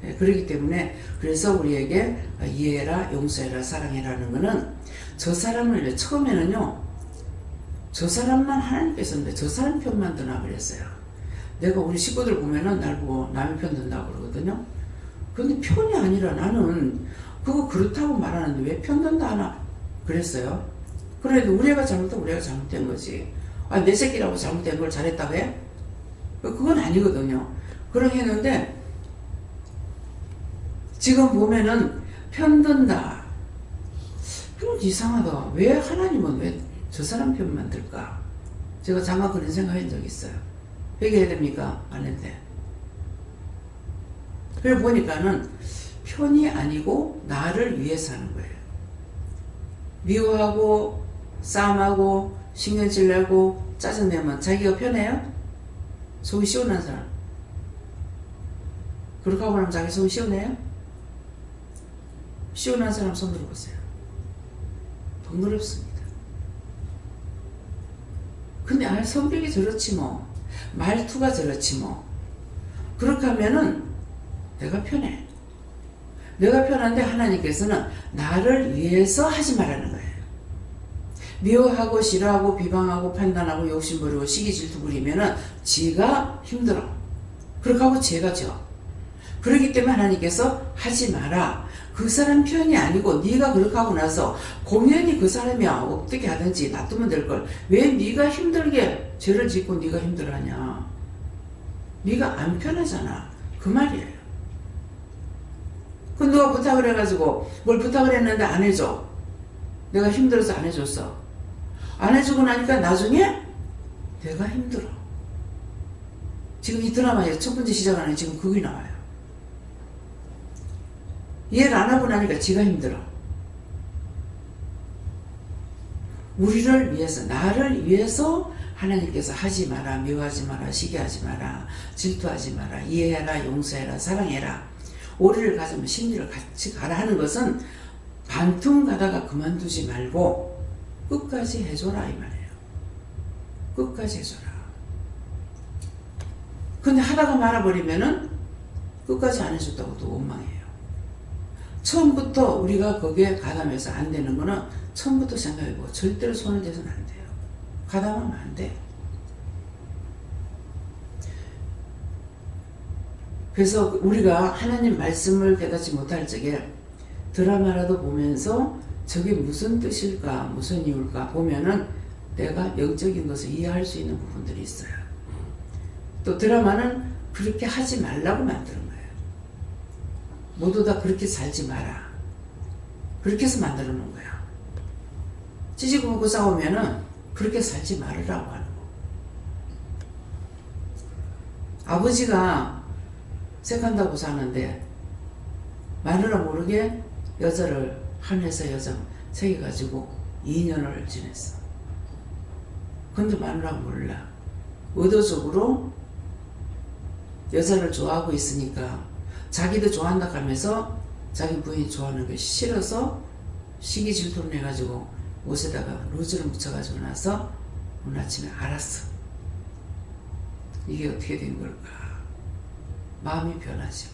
네, 그렇기 때문에 그래서 우리에게 이해해라, 용서해라, 사랑해라는 거는, 저 사람을 처음에는요, 저 사람만 하나님께서 있는데 저 사람 편만 드나 그랬어요. 내가 우리 식구들 보면은 날 보고 남의 편 든다고 그러거든요. 근데 편이 아니라 나는 그거 그렇다고 말하는데 왜 편 든다 하나 그랬어요. 그래도 우리 애가 잘못하면 우리 애가 잘못된 거지. 내 새끼라고 잘못된 걸 잘했다고 해? 그건 아니거든요. 그렇게 했는데 지금 보면은 편든다. 그럼 이상하다. 왜 하나님은 왜 저 사람 편만 들까? 제가 잠깐 그런 생각한 적 있어요. 회개해야 됩니까? 안 해도 돼. 그래 보니까는 편이 아니고 나를 위해서 하는 거예요. 미워하고 싸움하고 신경질 내고 짜증내면 자기가 편해요? 속이 시원한 사람. 그렇게 하고 나면 자기 속이 시원해요? 시원한 사람 손 들어보세요. 번거롭습니다. 근데 성격이 저렇지 뭐, 말투가 저렇지 뭐, 그렇게 하면은 내가 편해. 내가 편한데 하나님께서는 나를 위해서 하지 말라는 거예요. 미워하고 싫어하고 비방하고 판단하고 욕심 부리고 시기 질투 부리면은 지가 힘들어. 그렇게 하고 죄가 져. 그렇기 때문에 하나님께서 하지 마라. 그 사람 편이 아니고 네가 그렇게 하고 나서 공연히 그 사람이 어떻게 하든지 놔두면 될 걸. 왜 네가 힘들게 죄를 짓고 네가 힘들어하냐. 네가 안 편하잖아. 그 말이에요. 그 누가 부탁을 해가지고 뭘 부탁을 했는데 안 해줘. 내가 힘들어서 안 해줬어. 안 해주고 나니까 나중에 내가 힘들어. 지금 이 드라마의 첫 번째 시작하는 지금 그게 나와요. 이해를 안 하고 나니까 지가 힘들어. 우리를 위해서, 나를 위해서 하나님께서 하지 마라, 미워하지 마라, 시기하지 마라, 질투하지 마라, 이해해라, 용서해라, 사랑해라. 오리를 가지면 심리를 같이 가라 하는 것은 반틈 가다가 그만두지 말고 끝까지 해줘라 이 말이에요. 끝까지 해줘라. 근데 하다가 말아버리면은 끝까지 안 해줬다고 또 원망해요. 처음부터 우리가 거기에 가담해서 안 되는 거는 처음부터 생각해보고 절대로 손을 대서는 안 돼요. 가담하면 안 돼. 그래서 우리가 하나님 말씀을 깨닫지 못할 적에 드라마라도 보면서 저게 무슨 뜻일까, 무슨 이유일까 보면은 내가 영적인 것을 이해할 수 있는 부분들이 있어요. 또 드라마는 그렇게 하지 말라고 만드는 거예요. 모두 다 그렇게 살지 마라. 그렇게 해서 만들어 놓은 거야. 찌지고 먹고 싸우면은 그렇게 살지 말으라고 하는 거. 아버지가 색한다고 사는데 마누라 모르게 여자를 한 회사 여자 새겨가지고 2년을 지냈어. 근데 마누라가 몰라. 의도적으로 여자를 좋아하고 있으니까 자기도 좋아한다 하면서 자기 부인이 좋아하는 게 싫어서 시기 질투를 해가지고 옷에다가 루즈를 묻혀가지고 나서 오늘 아침에 알았어. 이게 어떻게 된 걸까? 마음이 변하죠.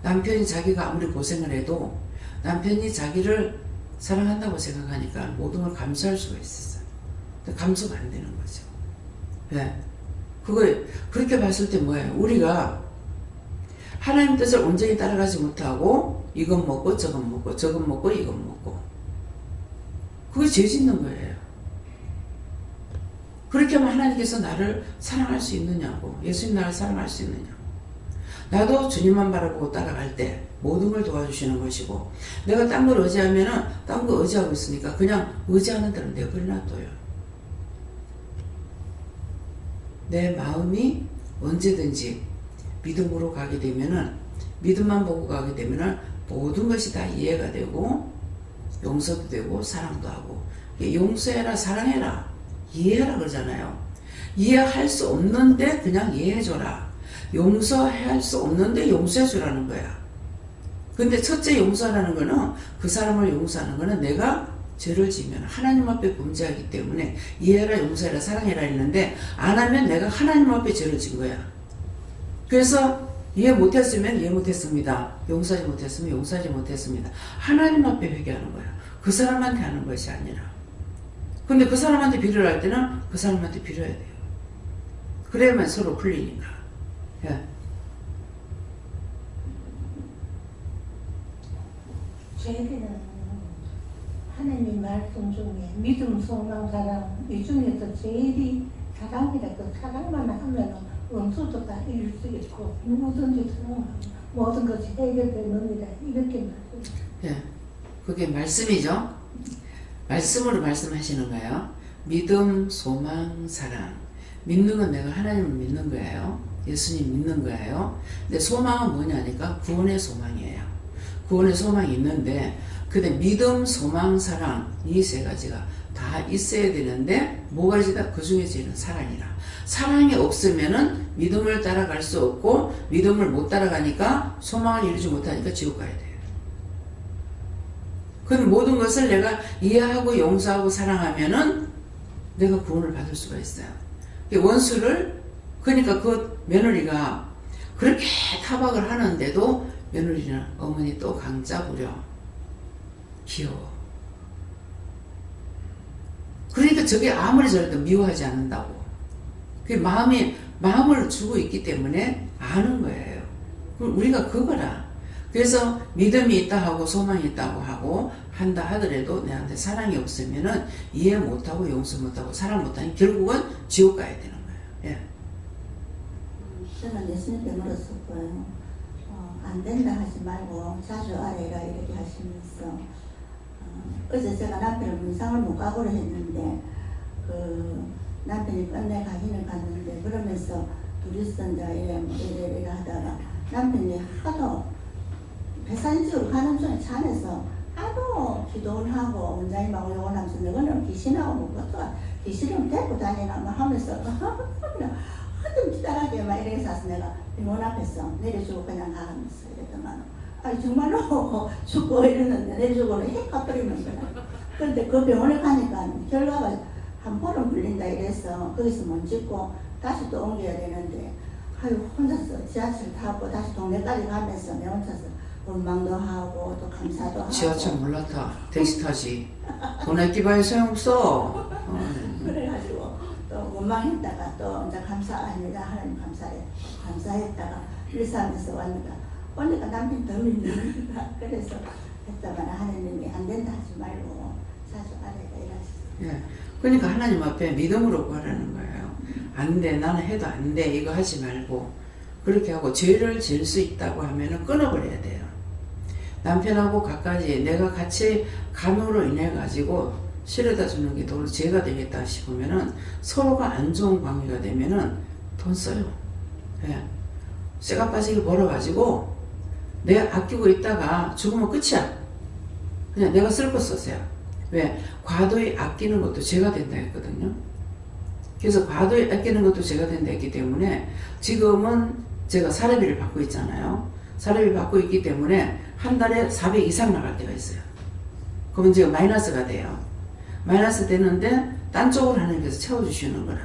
남편이 자기가 아무리 고생을 해도 남편이 자기를 사랑한다고 생각하니까 모든 걸 감수할 수가 있었어요. 근데 감수가 안 되는 거죠. 네. 그렇게 봤을 때 뭐예요? 우리가 하나님 뜻을 온전히 따라가지 못하고 이건 먹고 저건 먹고 저건 먹고 이건 먹고 그게 죄 짓는 거예요. 그렇게 하면 하나님께서 나를 사랑할 수 있느냐고, 예수님 나를 사랑할 수 있느냐고. 나도 주님만 바라보고 따라갈 때 모든 걸 도와주시는 것이고, 내가 딴 걸 의지하면은 딴 거 의지하고 있으니까 그냥 의지하는 대로 내버려 놔둬요. 내 마음이 언제든지 믿음으로 가게 되면은, 믿음만 보고 가게 되면은 모든 것이 다 이해가 되고 용서도 되고 사랑도 하고. 용서해라, 사랑해라, 이해해라 그러잖아요. 이해할 수 없는데 그냥 이해해줘라. 용서할 수 없는데 용서해주라는 거야. 근데 첫째 용서하라는 거는, 그 사람을 용서하는 거는 내가 죄를 지면 하나님 앞에 범죄하기 때문에 이해해라, 용서해라, 사랑해라 했는데 안 하면 내가 하나님 앞에 죄를 진 거야. 그래서 이해 못했으면 이해 못했습니다. 용서하지 못했으면 용서하지 못했습니다. 하나님 앞에 회개하는 거야. 그 사람한테 하는 것이 아니라. 근데 그 사람한테 비료를 할 때는 그 사람한테 비료해야 돼요. 그래야만 서로 풀리니까. 예. 저에게는 하나님 말씀 중에 믿음, 소망, 사랑 이 중에서 제일이 사랑이라. 그 사랑만 하면 원수도 다 이룰 수 있고 누구든지 사랑하면 모든 것이 해결되느니라, 이렇게 말씀. 예. 그게 말씀이죠. 말씀으로 말씀하시는 거예요. 믿음, 소망, 사랑. 믿는 건 내가 하나님을 믿는 거예요. 예수님 믿는 거예요. 근데 소망은 뭐냐니까 구원의 소망이에요. 구원의 소망이 있는데, 근데 믿음, 소망, 사랑 이 세 가지가 다 있어야 되는데 뭐가 있다? 그 중에 제일은 사랑이라. 사랑이 없으면은 믿음을 따라갈 수 없고, 믿음을 못 따라가니까 소망을 이루지 못하니까 지옥 가야 돼요. 그 모든 것을 내가 이해하고 용서하고 사랑하면은 내가 구원을 받을 수가 있어요. 원수를, 그러니까 그 며느리가 그렇게 타박을 하는데도 며느리는 어머니 또 강짜 부려. 귀여워. 그러니까 저게 아무리 저래도 미워하지 않는다고. 그 마음을 주고 있기 때문에 아는 거예요. 우리가 그거라. 그래서 믿음이 있다 하고 소망이 있다고 하고 한다 하더라도 내한테 사랑이 없으면은 이해 못하고 용서 못하고 사랑 못하니 결국은 지옥 가야 되는 거예요. 예. 저는 예수님께 물었었고요. 안 된다 하지 말고 자주 아래라 이렇게 하시면서, 어제 제가 남편을 문상을 못 가고를 했는데, 그 남편이 끝내 가기는 갔는데, 그러면서 둘이서 이제 이래 하다가 남편이 하도 배사진 찍으러 가는 중에 차 안에서 하도 기도를 하고 원장님하고 요걸 하면서 너는 귀신하고 뭐가 귀신을 데리고 다니나 막 하면서 하도 기다라게 막 이렇게 해서 내가 문 앞에서 내려주고 그냥 가면서 이랬더만, 아니 정말로 죽고 이러는데 내려주고는 핵 까버리는 거야. 그런데 그 병원에 가니까 결과가 한 보름 걸린다 이래서 거기서 못 찍고 다시 또 옮겨야 되는데, 아유 혼자서 지하철 타고 다시 동네까지 가면서 내 혼자서 원망도 하고 또 감사도 하고. 지하철 몰라 타. 택시 타지. 돈 아끼봐야 소용없어. 그래가지고 또 원망했다가 또 이제 감사합니다 하나님 감사했다가 일사하면서 오니까 남편 더울리는 그래서 했다만 하나님이 안 된다 하지 말고 자주 아래가 일하시죠. 예. 그러니까 하나님 앞에 믿음으로 구하라는 거예요. 안 돼, 나는 해도 안 돼, 이거 하지 말고. 그렇게 하고 죄를 질 수 있다고 하면은 끊어버려야 돼요. 남편하고 가까이 내가 같이 감으로 인해 가지고 실어다 주는 게 더 죄가 되겠다 싶으면은 서로가 안 좋은 관계가 되면은 돈 써요. 예. 쇠가 빠지게 벌어가지고 내가 아끼고 있다가 죽으면 끝이야. 그냥 내가 쓸 거 썼어요. 왜? 과도히 아끼는 것도 죄가 된다 했거든요. 그래서 과도히 아끼는 것도 죄가 된다 했기 때문에 지금은 제가 사례비를 받고 있잖아요. 사례비 받고 있기 때문에 한 달에 400 이상 나갈 때가 있어요. 그러면 제가 마이너스가 돼요. 마이너스 되는데 딴 쪽으로 하나님께서 채워주시는 거라.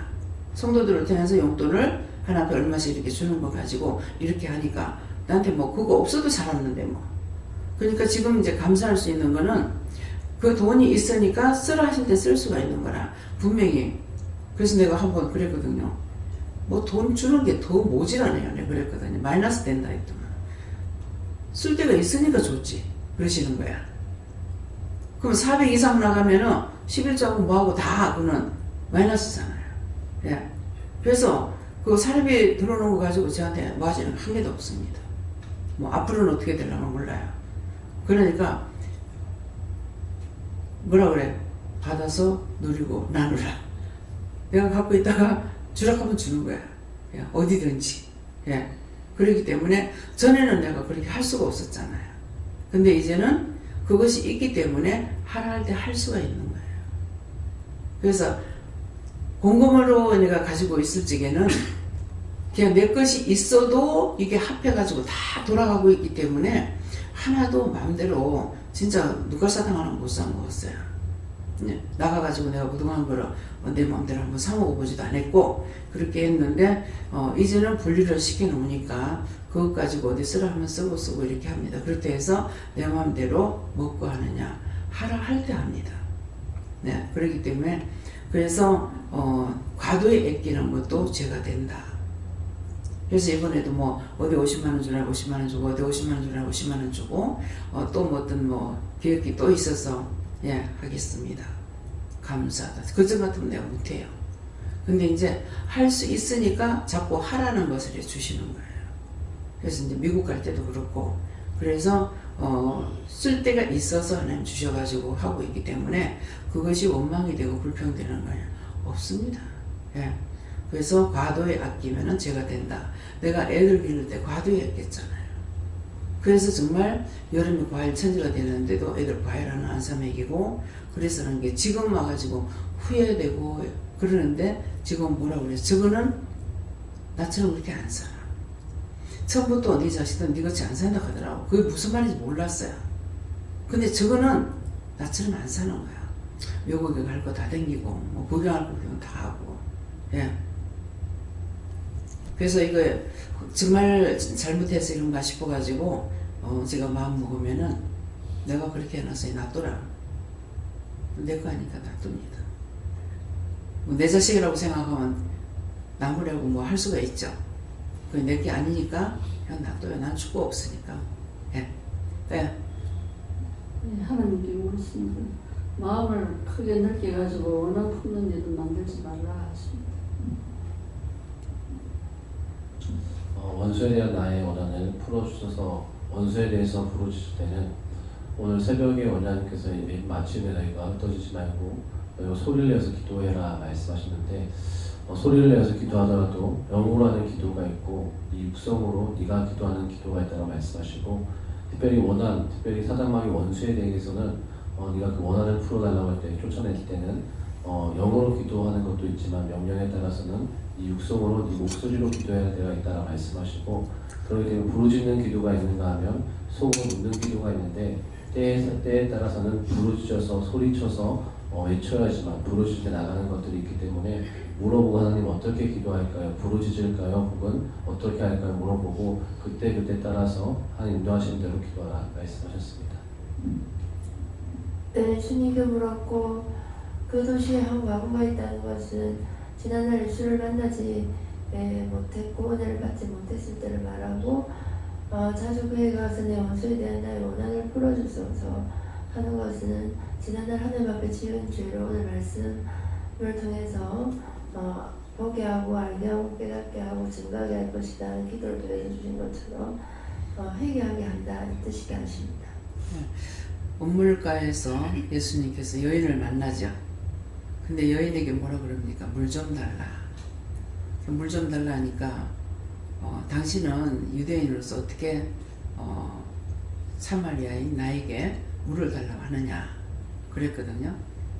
성도들을 통해서 용돈을 하나님께 얼마씩 이렇게 주는 거 가지고 이렇게 하니까 나한테 뭐 그거 없어도 살았는데 뭐. 그러니까 지금 이제 감사할 수 있는 거는 그 돈이 있으니까 쓰라 하실 때 쓸 수가 있는 거라. 분명히. 그래서 내가 한번 그랬거든요. 뭐 돈 주는 게 더 모자라네요. 내가 그랬거든요. 마이너스 된다 했더만. 쓸 데가 있으니까 좋지. 그러시는 거야. 그럼 400 이상 나가면은 11조하고 뭐하고 다 그는 마이너스잖아요. 예. 그래서 그 사례비 들어오는 거 가지고 저한테 뭐 하시는 거 한 개도 없습니다. 뭐 앞으로는 어떻게 되려면 몰라요. 그러니까 뭐라 그래? 받아서 누리고 나누라. 내가 갖고 있다가 주락하면 주는 거야. 예. 어디든지. 예. 그렇기 때문에 전에는 내가 그렇게 할 수가 없었잖아요. 근데 이제는 그것이 있기 때문에 하라 할 때 할 수가 있는 거예요. 그래서 공금으로 내가 가지고 있을 적에는 그냥 내 것이 있어도 이게 합해가지고 다 돌아가고 있기 때문에 하나도 마음대로 진짜 누가 사탕 하나 못 사 먹었어요. 나가가지고 내가 그동안 거를 내 마음대로 한번 사 먹어보지도 않았고 그렇게 했는데 이제는 분리를 시켜놓으니까 그것 가지고 어디 쓰라 하면 쓰고 이렇게 합니다. 그렇게 해서 내 마음대로 먹고 하느냐 하라 할 때 합니다. 네, 그렇기 때문에 그래서 과도히 아끼는 것도 죄가 된다. 그래서 이번에도 뭐 어디 50만원 주라 50만원 주고 어디 50만원 주라 50만원 주고 또 뭐 어떤 뭐 계획이 또 있어서 예 하겠습니다. 감사하다. 그전 같으면 내가 못해요. 근데 이제 할 수 있으니까 자꾸 하라는 것을 주시는 거예요. 그래서 이제 미국 갈 때도 그렇고 그래서 쓸 데가 있어서 하나님 주셔가지고 하고 있기 때문에 그것이 원망이 되고 불평되는 거예요. 없습니다. 예. 그래서 과도히 아끼면은 죄가 된다. 내가 애들 기를 때 과도히 아꼈잖아요. 그래서 정말 여름에 과일 천지가 되는데도 애들 과일 하나 안 사 먹이고 그래서 그런 게 지금 와가지고 후회되고 그러는데 지금 뭐라고 그래서 저거는 나처럼 그렇게 안 살아. 처음부터 네 자식은 네 같이 안 산다고 하더라고. 그게 무슨 말인지 몰랐어요. 근데 저거는 나처럼 안 사는 거야. 외국에 갈 거 다 댕기고 뭐 구경할 거 구경 다 하고 예. 그래서 이거 정말 잘못해서 이런가 싶어가지고 제가 마음 먹으면은 내가 그렇게 해놨으니 놔둬라. 내 거 아니까 놔둡니다. 뭐 내 자식이라고 생각하면 나무라고 뭐 할 수가 있죠. 그게 내 게 아니니까 그냥 놔둬요. 난 축구 없으니까. 예. 예. 네, 하나님께 물으신 분 마음을 크게 넓게 가지고 원한 품는 일을 만들지 말라 하십니다. 원수에 대한 나의 원한을 풀어주셔서 원수에 대해서 부르실 때는 오늘 새벽에 원장님께서 마침에 너희가 흩어지지 말고 너희가 소리를 내서 기도해라 말씀하시는데 소리를 내서 기도하더라도 영으로 하는 기도가 있고 이 육성으로 네가 기도하는 기도가 있다고 말씀하시고 특별히 사장마귀 원수에 대해서는 네가 그 원한을 풀어달라고 할 때 쫓아낼 때는 영어로 기도하는 것도 있지만 명령에 따라서는 이 육성으로 네 목소리로 기도해야 할 때가 있다고 말씀하시고 그렇기 때문에 부르짖는 기도가 있는가 하면 속으로 묻는 기도가 있는데 때에 따라서는 부르짖어서 소리쳐서 외쳐야지만 부르짖을 때 나가는 것들이 있기 때문에 물어보고 하나님 어떻게 기도할까요? 부르짖을까요? 혹은 어떻게 할까요? 물어보고 그때 따라서 하나님 인도하시는 대로 기도하라 말씀하셨습니다. 네, 주님께 물었고 그 도시에 한 과부가 있다는 것은 지난날 예수를 만나지 못했고 은혜를 받지 못했을 때를 말하고 자주 그에 가서 내 원수에 대한 나의 원한을 풀어주소서 하는 것은 지난날 하나님 앞에 지은 죄로 오늘 말씀을 통해서 보게 하고 알게 하고 깨닫게 하고 증거하게 할 것이다 하는 기도를 또 해주신 것처럼 회개하게 한다 이 뜻이게 하십니다. 운물가에서 예수님께서 여인을 만나죠. 근데 여인에게 뭐라 그럽니까? 물 좀 달라. 물 좀 달라 하니까 당신은 유대인으로서 어떻게 사마리아인 나에게 물을 달라고 하느냐 그랬거든요.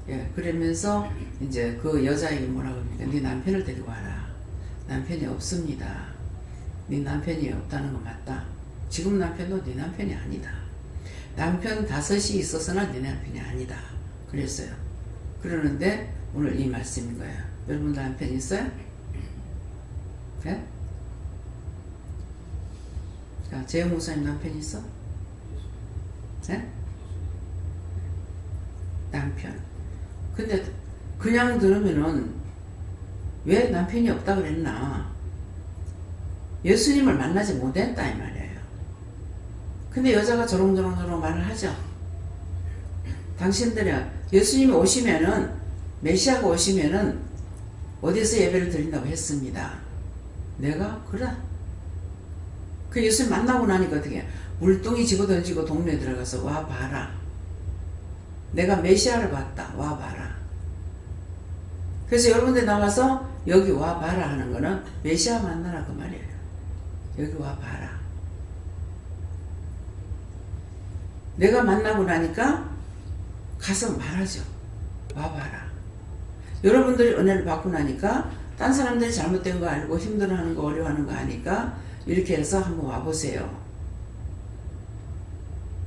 예, 그러면서 이제 그 여자에게 뭐라고 합니까? 네 남편을 데리고 와라. 남편이 없습니다. 네 남편이 없다는 거 맞다. 지금 남편도 네 남편이 아니다. 남편 5이 있어서나 네 남편이 아니다. 그랬어요. 그러는데 오늘 이 말씀인 거예요. 여러분들 남편 있어요? 네? 자, 재영 목사님 남편 있어? 네? 남편. 근데 그냥 들으면은 왜 남편이 없다 그랬나? 예수님을 만나지 못했다 이 말이에요. 근데 여자가 조롱조롱 말을 하죠. 당신들이 예수님이 오시면은 메시아가 오시면은 어디서 예배를 드린다고 했습니다. 내가 그래. 그 예수님 만나고 나니까 어떻게 물동이 집어던지고 동네에 들어가서 와 봐라. 내가 메시아를 봤다. 와 봐라. 그래서 여러분들 나와서 여기 와 봐라 하는 거는 메시아 만나라 그 말이에요. 여기 와 봐라. 내가 만나고 나니까 가서 말하죠. 와 봐라. 여러분들이 은혜를 받고 나니까 딴 사람들이 잘못된 거 알고 힘들어하는 거 어려워하는 거 아니까 이렇게 해서 한번 와보세요.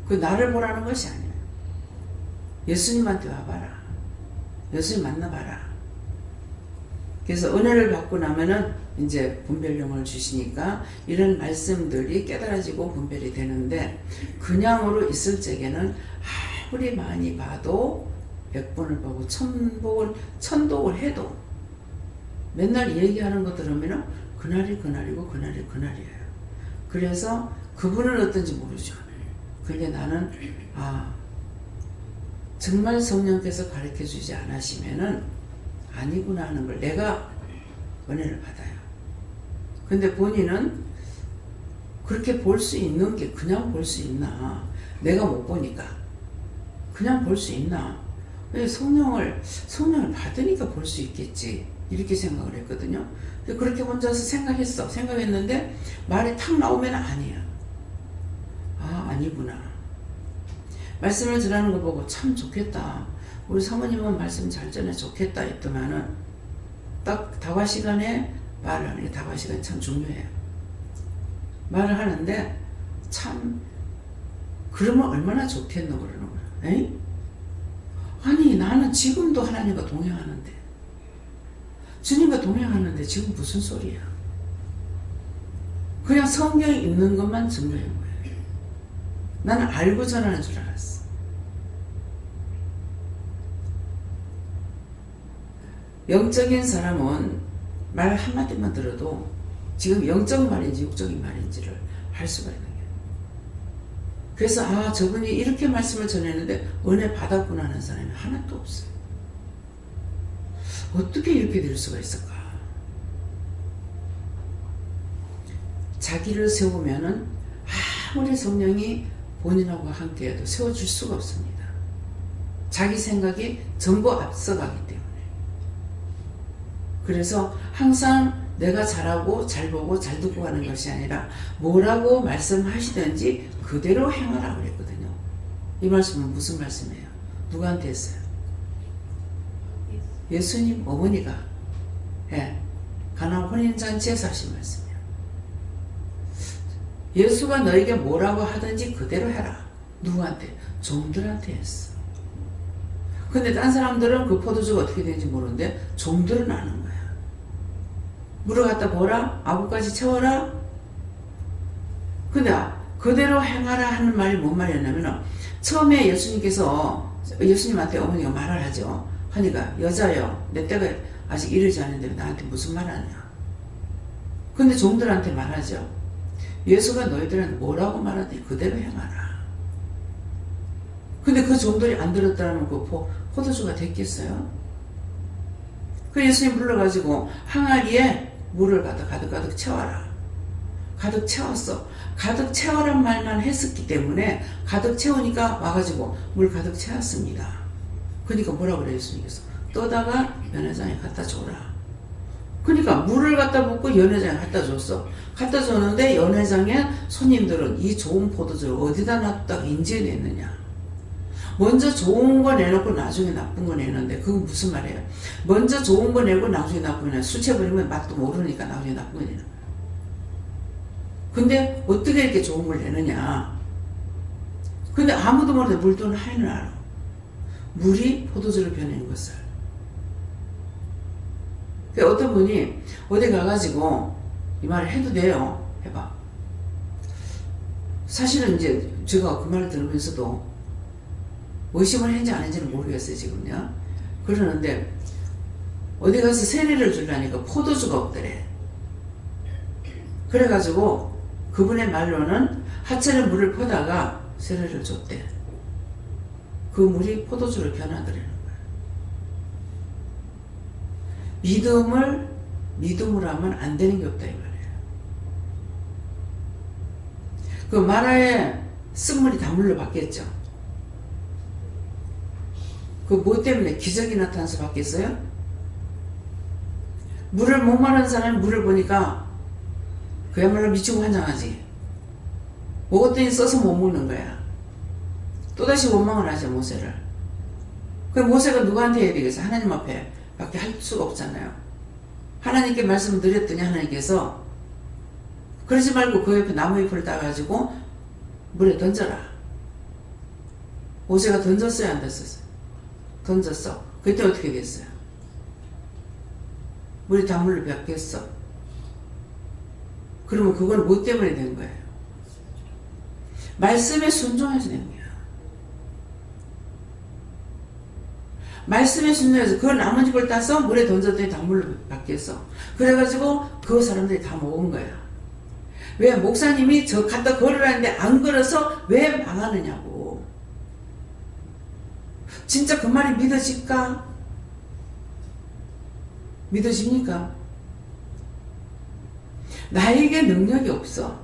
그 나를 보라는 것이 아니에요. 예수님한테 와봐라. 예수님 만나봐라. 그래서 은혜를 받고 나면은 이제 분별력을 주시니까 이런 말씀들이 깨달아지고 분별이 되는데 그냥으로 있을 적에는 아무리 많이 봐도 100번을 보고 1000독을 해도 맨날 얘기하는 거 들으면 그날이 그날이고 그날이 그날이에요. 그래서 그분은 어떤지 모르죠. 근데 나는 정말 성령께서 가르쳐 주지 않으시면은 아니구나 하는 걸 내가 은혜를 받아요. 근데 본인은 그렇게 볼 수 있는 게 그냥 볼 수 있나? 내가 못 보니까 그냥 볼 수 있나? 왜 성령을 받으니까 볼 수 있겠지 이렇게 생각을 했거든요. 그렇게 혼자서 생각했는데 말이 탁 나오면 아니야. 아니구나. 말씀을 전하는 거 보고 참 좋겠다. 우리 사모님은 말씀 잘 전해 좋겠다 했더만은 딱 다과 시간에 말을 하는 게 다과 시간이 참 중요해요. 말을 하는데 참 그러면 얼마나 좋겠노 그러는 거야. 에이? 아니 나는 지금도 하나님과 동행하는데 주님과 동행하는데 지금 무슨 소리야. 그냥 성경에 있는 것만 증거한 거예요. 나는 알고 전하는 줄 알았어. 영적인 사람은 말 한마디만 들어도 지금 영적 말인지 육적인 말인지를 알 수가 있는 거예요. 그래서 저분이 이렇게 말씀을 전했는데 은혜 받았구나 하는 사람이 하나도 없어요. 어떻게 이렇게 될 수가 있을까? 자기를 세우면은 아무리 성령이 본인하고 함께해도 세워줄 수가 없습니다. 자기 생각이 전부 앞서가기 때문에. 그래서 항상 내가 잘하고 잘 보고 잘 듣고 가는 것이 아니라 뭐라고 말씀하시든지 그대로 행하라 그랬거든요. 이 말씀은 무슨 말씀이에요? 누구한테 했어요? 예수님 어머니가 가나안 혼인잔치에서 하신 말씀이에요. 예수가 너에게 뭐라고 하든지 그대로 해라. 누구한테? 종들한테 했어. 근데 딴 사람들은 그 포도주가 어떻게 되는지 모르는데 종들은 아는 거야. 물을 갖다 보라? 아구까지 채워라? 근데 그대로 행하라 하는 말이 뭔 말이었냐면 처음에 예수님한테 어머니가 말을 하죠. 하니까 여자여 내 때가 아직 이르지 않은데 나한테 무슨 말 하냐. 근데 종들한테 말하죠. 예수가 너희들은 뭐라고 말하더니 그대로 행하라. 근데 그 종들이 안 들었다면 그 포도주가 됐겠어요? 그 예수님 불러가지고 항아리에 물을 가득 채워라. 가득 채웠어. 가득 채워란 말만 했었기 때문에 가득 채우니까 와가지고 물 가득 채웠습니다. 그러니까 뭐라고 그래요 예수님께서? 떠다가 연회장에 갖다 줘라. 그러니까 물을 갖다 붓고 연회장에 갖다 줬어. 갖다 줬는데 연회장에 손님들은 이 좋은 포도주를 어디다 놨다가 인지해냈느냐. 먼저 좋은 거 내놓고 나중에 나쁜 거 내는데 그건 무슨 말이에요? 먼저 좋은 거 내고 나중에 나쁜 거 내는 술 취해버리면 맛도 모르니까 나중에 나쁜 거 내는 거예요. 근데 어떻게 이렇게 좋은 걸 내느냐. 근데 아무도 모르는데 물돈 하인을 알아. 물이 포도주를 변하는 것을. 어떤 분이 어디 가가지고 이 말을 해도 돼요. 해봐. 사실은 이제 제가 그 말을 들으면서도 의심을 했는지 안 했는지는 모르겠어요 지금요. 그러는데 어디 가서 세례를 주려니까 포도주가 없더래. 그래가지고 그분의 말로는 하천에 물을 퍼다가 세례를 줬대. 그 물이 포도주로 변하더라는 거예요. 믿음으로 하면 안 되는 게 없다 이 말이에요. 그 마라의 쓴물이 단물로 바뀌었죠. 그 뭐 때문에 기적이 나타나서 바뀌었어요? 물을 못 마른 사람이 물을 보니까 그야말로 미치고 환장하지. 먹었더니 써서 못 먹는 거야. 또다시 원망을 하죠 모세를. 그 모세가 누구한테 해야 되겠어? 하나님 앞에 밖에 할 수가 없잖아요. 하나님께 말씀을 드렸더니 하나님께서 그러지 말고 그 옆에 나무 잎을 따가지고 물에 던져라. 모세가 던졌어요 안 던졌어요? 던졌어. 그때 어떻게 됐어요? 물이 단물로 바뀌었어. 그러면 그건 뭐 때문에 된 거예요? 말씀에 순종해서 된 거야. 말씀에 순종해서 그 나뭇잎을 따서 물에 던졌더니 단물로 바뀌었어. 그래가지고 그 사람들이 다 먹은 거야. 왜? 목사님이 저 갖다 걸으라는데 안 걸어서 왜 망하느냐고. 진짜 그 말이 믿어질까? 믿어집니까? 나에게 능력이 없어.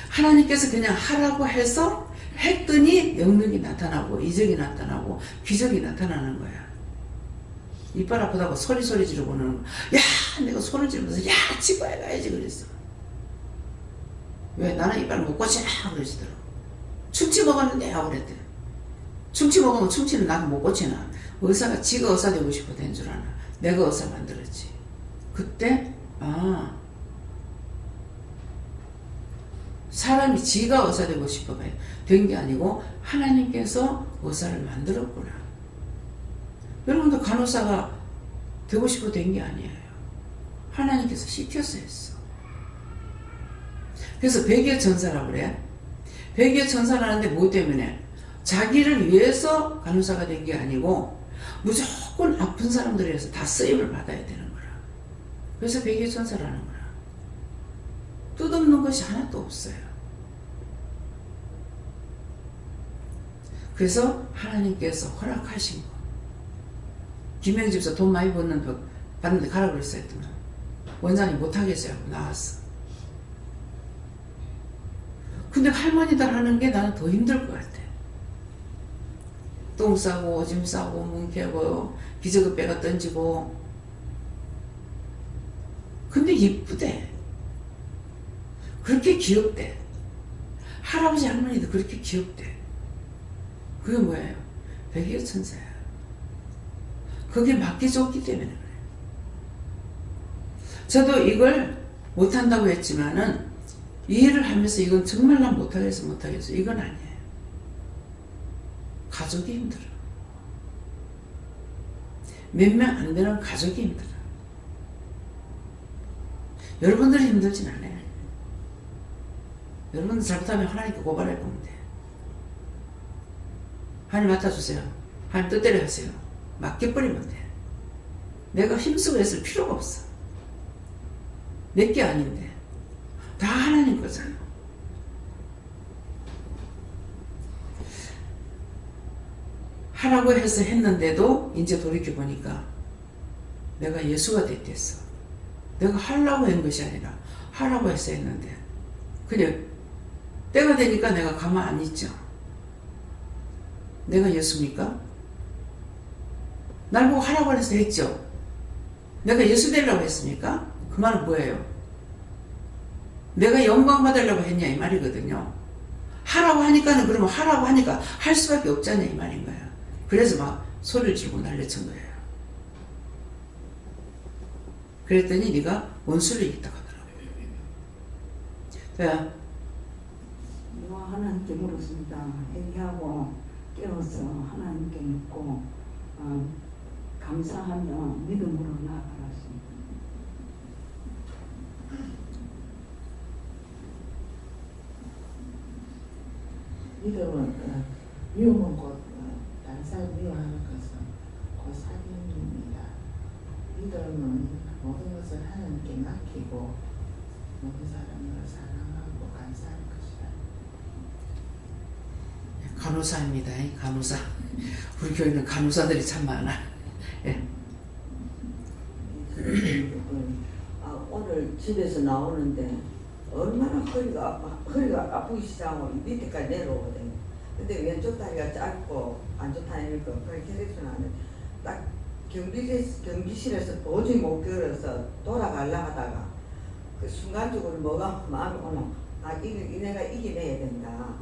하나님께서 그냥 하라고 해서 했더니 영능이 나타나고 이적이 나타나고 기적이 나타나는 거야. 이빨 아프다고 소리 지르고는 야 내가 소리 지르면서 야 치과에 가야지 그랬어. 왜? 나는 이빨 못 고치나 그러시더라고. 충치 먹었는데 하고 그랬대. 충치 먹으면 충치는 나도 못 고치나. 의사가 지가 의사 되고 싶어 된 줄 아나. 내가 의사 만들었지. 그때 사람이 지가 의사 되고 싶어 된 게 아니고 하나님께서 의사를 만들었구나. 여러분도 간호사가 되고 싶어 된 게 아니에요. 하나님께서 시켜서 했어. 그래서 백의 천사라고 그래. 백의 천사라는데 뭐 때문에? 자기를 위해서 간호사가 된 게 아니고 무조건 아픈 사람들에 의해서 다 쓰임을 받아야 되는 거라. 그래서 백의 천사라는 거라. 뜻없는 것이 하나도 없어요. 그래서 하나님께서 허락하신 거. 김영집사 돈 많이 받는데 가라고 그랬어요. 원장님 못하겠어요. 나왔어. 근데 할머니들 하는 게 나는 더 힘들 것 같아. 똥 싸고 오줌 싸고 뭉개고 기저귀 빼가 던지고. 근데 이쁘대. 그렇게 귀엽대. 할아버지 할머니도 그렇게 귀엽대. 그게 뭐예요? 백의 천사야. 그게 맡겨줬기 때문에 그래요. 저도 이걸 못한다고 했지만은 이 일을 하면서 이건 정말 난 못하겠어 이건 아니에요. 가족이 힘들어. 몇 명 안 되는 가족이 힘들어. 여러분들이 힘들진 않아요. 여러분들 잘못하면 하나님께 고발해 보면 돼. 하나님 맡아주세요. 하나님 뜻대로 하세요. 맡겨버리면 돼. 내가 힘쓰고 했을 필요가 없어. 내게 아닌데 다 하나님 거잖아. 하라고 해서 했는데도 이제 돌이켜보니까 내가 예수가 됐댔어. 내가 하려고 한 것이 아니라 하라고 해서 했는데 그냥 때가 되니까 내가 가만 안 있죠. 내가 예수입니까? 날 보고 하라고 해서 했죠. 내가 예수 되려고 했습니까? 그 말은 뭐예요? 내가 영광 받으려고 했냐 이 말이거든요. 하라고 하니까는 그러면 하라고 하니까 할 수밖에 없잖아 이 말인 거야. 그래서 막 소리를 지르고 난리친 거예요. 그랬더니 네가 원수를 이겼다고 하더라고요. 하나님께 물었습니다. 회개하고 깨어서 하나님께 묻고 감사하며 믿음으로 나아가랐습니다. 믿음은 미움은 곧 다른 사람 미워하는 것은 곧 사귀입니다. 믿음은 모든 것을 하나님께 맡기고 모든 사람을 사랑하고 감사하는 것이다. 간호사입니다. 간호사. 우리 교회는 간호사들이 참 많아. 예. 오늘 집에서 나오는데 얼마나 허리가 아프기 시작하고 밑에까지 내려오거든요. 근데 왼쪽 다리가 짧고 안 좋다니까 그렇게 혈액순 안 해. 딱 경비실에서 도저히 못 걸어서 돌아가려 하다가 그 순간적으로 뭐가 마음이 오나 이내가 이겨내야 된다.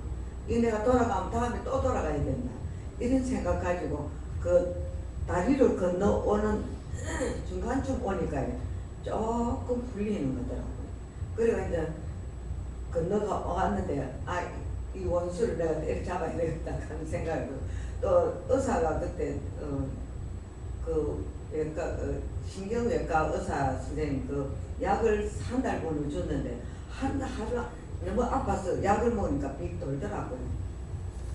이내가 돌아가면 다음에 또 돌아가야 된다. 이런 생각 가지고 그 다리를 건너오는 중간쯤 오니까요. 조금 풀리는 거더라고요. 그래가 이제 건너가 왔는데 이 원수를 내가 때려잡아야 되겠다 하는 생각이고 또 의사가 그때 그 신경외과 의사 선생님 그 약을 한 달분을 줬는데 하루 너무 아파서 약을 먹으니까 빅 돌더라고요.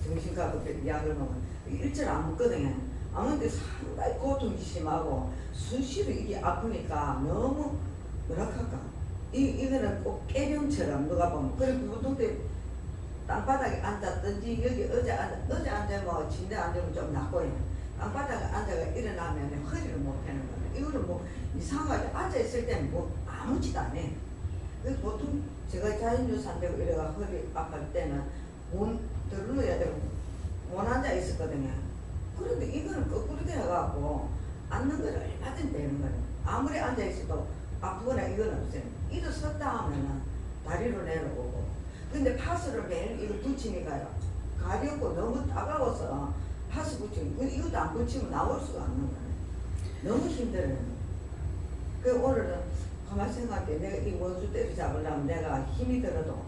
정신과 그 약을 먹으면 일절 안 먹거든요. 안 먹는데 상당히 고통이 심하고 수시로 이게 아프니까 너무 뭐랄까 이거는 꼭 깨병처럼 누가 보면 그래 보통 때 땅바닥에 앉았든지 여기 의자 앉으면 침대 앉으면 좀 낫고요. 땅바닥에 앉아가 일어나면 허리를 못 펴는 거예요. 이거는 뭐 이상하게 앉아있을 때는 뭐 아무지도 안 해. 그래서 보통 제가 자연유산되고 이래가 허리 아플 때는 문 들어놓아야 되고 못 앉아있었거든요. 그런데 이거는 거꾸로 돼가지고 앉는 건 얼마든지 되는 거예요. 아무리 앉아있어도 아프거나 이건 없어요. 일어섰다 하면은 다리로 내려오고. 근데 파스를 매일 이걸 붙이니까요. 가렵고 너무 따가워서 파스 붙이면 이것도 안 붙이면 나올 수가 없는 거예요. 너무 힘들어요. 그 오늘은 가만히 생각해. 내가 이 원수 때려잡으려면 내가 힘이 들어도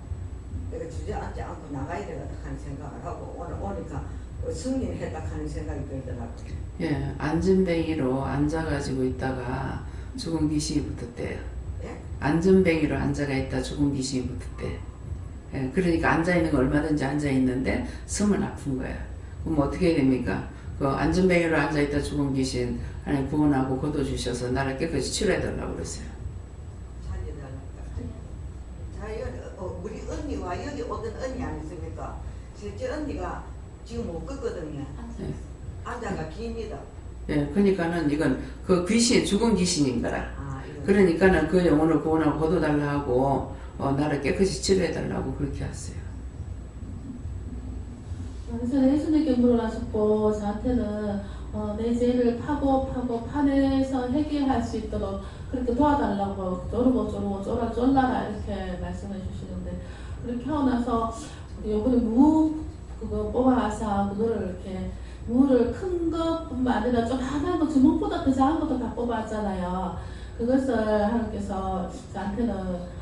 내가 주저앉지 않고 나가야 되겠다 하는 생각을 하고 오늘 오니까 승리했다 하는 생각이 들더라고요. 예, 안전뱅이로 앉아가지고 있다가 죽은 귀신이 붙었대요. 예? 안전뱅이로 앉아가 있다 죽은 귀신이 붙었대. 예, 그러니까 앉아있는 거 얼마든지 앉아있는데 숨은 아픈 거야. 그럼 어떻게 해야 됩니까? 그 안전뱅이로 앉아있다 죽은 귀신 하나님 구원하고 거둬주셔서 나를 깨끗이 치료해달라고 그랬어요. 우리 언니와 여기 오던 언니 아니십니까? 실제 언니가 지금 못 걷거든요. 예. 앉아가 깁니다. 예, 그러니까는 이건 그 귀신, 죽은 귀신인 거라. 이거. 그러니까는 그 영혼을 구원하고 거둬달라고 나를 깨끗이 치료해달라고 그렇게 하세요. 그래서 예수님께 물어나셨고 저한테는 내 죄를 파고 파내서 해결할 수 있도록 그렇게 도와달라고 쪼르고 쫄라라 이렇게 말씀해 주시는데 그렇게 하고 나서 요번에 그거 뽑아서 그거를 이렇게 무를 큰 것뿐만 아니라 좀 하나한 거 주먹보다 더 작은 것도 다 뽑았잖아요. 그것을 하나님께서 저한테는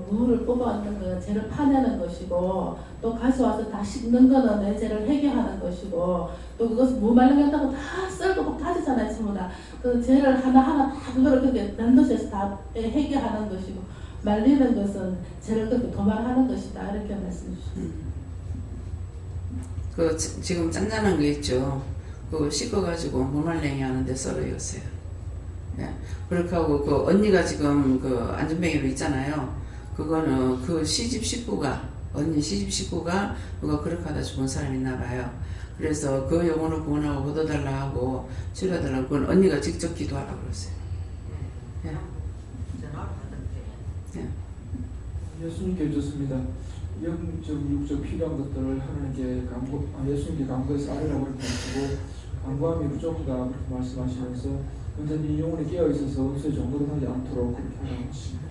무를 뽑아왔는 거 죄를 파내는 것이고 또 가져와서 다 씻는 거는 내 죄를 해결하는 것이고 또 그것을 무 말려낸다고 다 썰고 막 다지잖아요. 전부 다. 그 죄를 하나하나 다 그거를 그렇게 난도에서 다 해결하는 것이고 말리는 것은 죄를 그렇게 도말하는 것이다. 이렇게 말씀해 주셨어요. 그 지금 짠짠한 거 있죠. 그거 씻어가지고 무말랭이 하는데 썰어였어요. 예. 그렇게 하고 그 언니가 지금 그 안전뱅이로 있잖아요. 그거는 그 시집 식구가 언니 시집 식구가 누가 그렇게 하다 죽은 사람이 있나 봐요. 그래서 그 영혼을 구원하고 얻어달라 하고 치료해달라고 그건 언니가 직접 기도하라고 그랬어요. 예. 예. 예수님께 주셨습니다. 영적, 육적 필요한 것들을 하나님께 예수님께 간구해서 아뢰라고 이렇게 하시고 간구함이 부족하다 그렇게 말씀하시면서 언제든지 영혼이 깨어있어서 원수의 정도를 하지 않도록 그렇게 하라고 하십니다.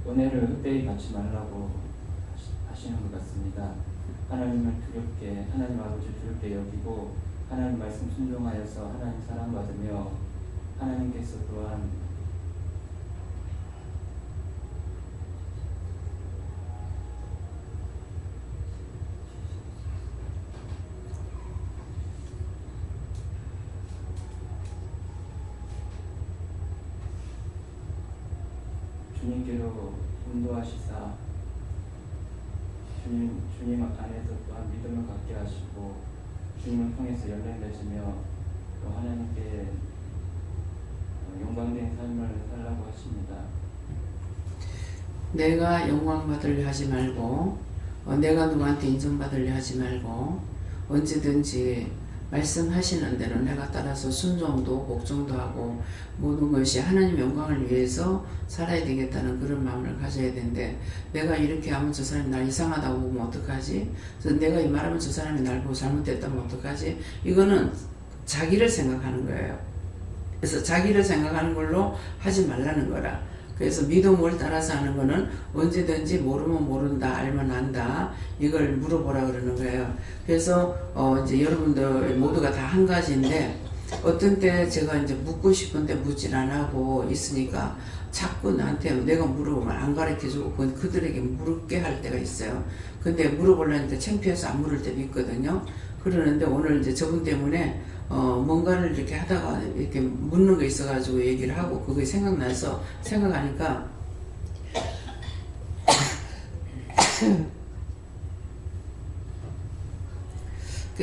은혜를 헛되이 받지 말라고 하시는 것 같습니다. 하나님을 두렵게, 하나님 아버지 두렵게 여기고 하나님 말씀 순종하여서 하나님 사랑받으며 하나님께서 또한 주님께로 인도하시사 주님 안에서 또한 믿음을 갖게 하시고 주님을 통해서 열매 맺으며 또 하나님께 영광된 삶을 살라고 하십니다. 내가 영광 받으려 하지 말고 내가 누구한테 인정받으려 하지 말고 언제든지 말씀하시는 대로 내가 따라서 순종도 복종도 하고 모든 것이 하나님 영광을 위해서 살아야 되겠다는 그런 마음을 가져야 되는데 내가 이렇게 하면 저 사람이 날 이상하다고 보면 어떡하지? 내가 이 말하면 저 사람이 날 보고 잘못됐다면 어떡하지? 이거는 자기를 생각하는 거예요. 그래서 자기를 생각하는 걸로 하지 말라는 거라. 그래서 믿음을 따라서 하는 거는 언제든지 모르면 모른다, 알면 안다. 이걸 물어보라 그러는 거예요. 그래서 이제 여러분들 모두가 다 한 가지인데 어떤 때 제가 이제 묻고 싶은데 묻질 안 하고 있으니까 자꾸 나한테 내가 물어보면 안 가르쳐주고 그들에게 물게 할 때가 있어요. 근데 물어보려니까 창피해서 안 물을 때도 있거든요. 그러는데 오늘 이제 저분 때문에 뭔가를 이렇게 하다가 이렇게 묻는 거 있어가지고 얘기를 하고 그게 생각나서 생각하니까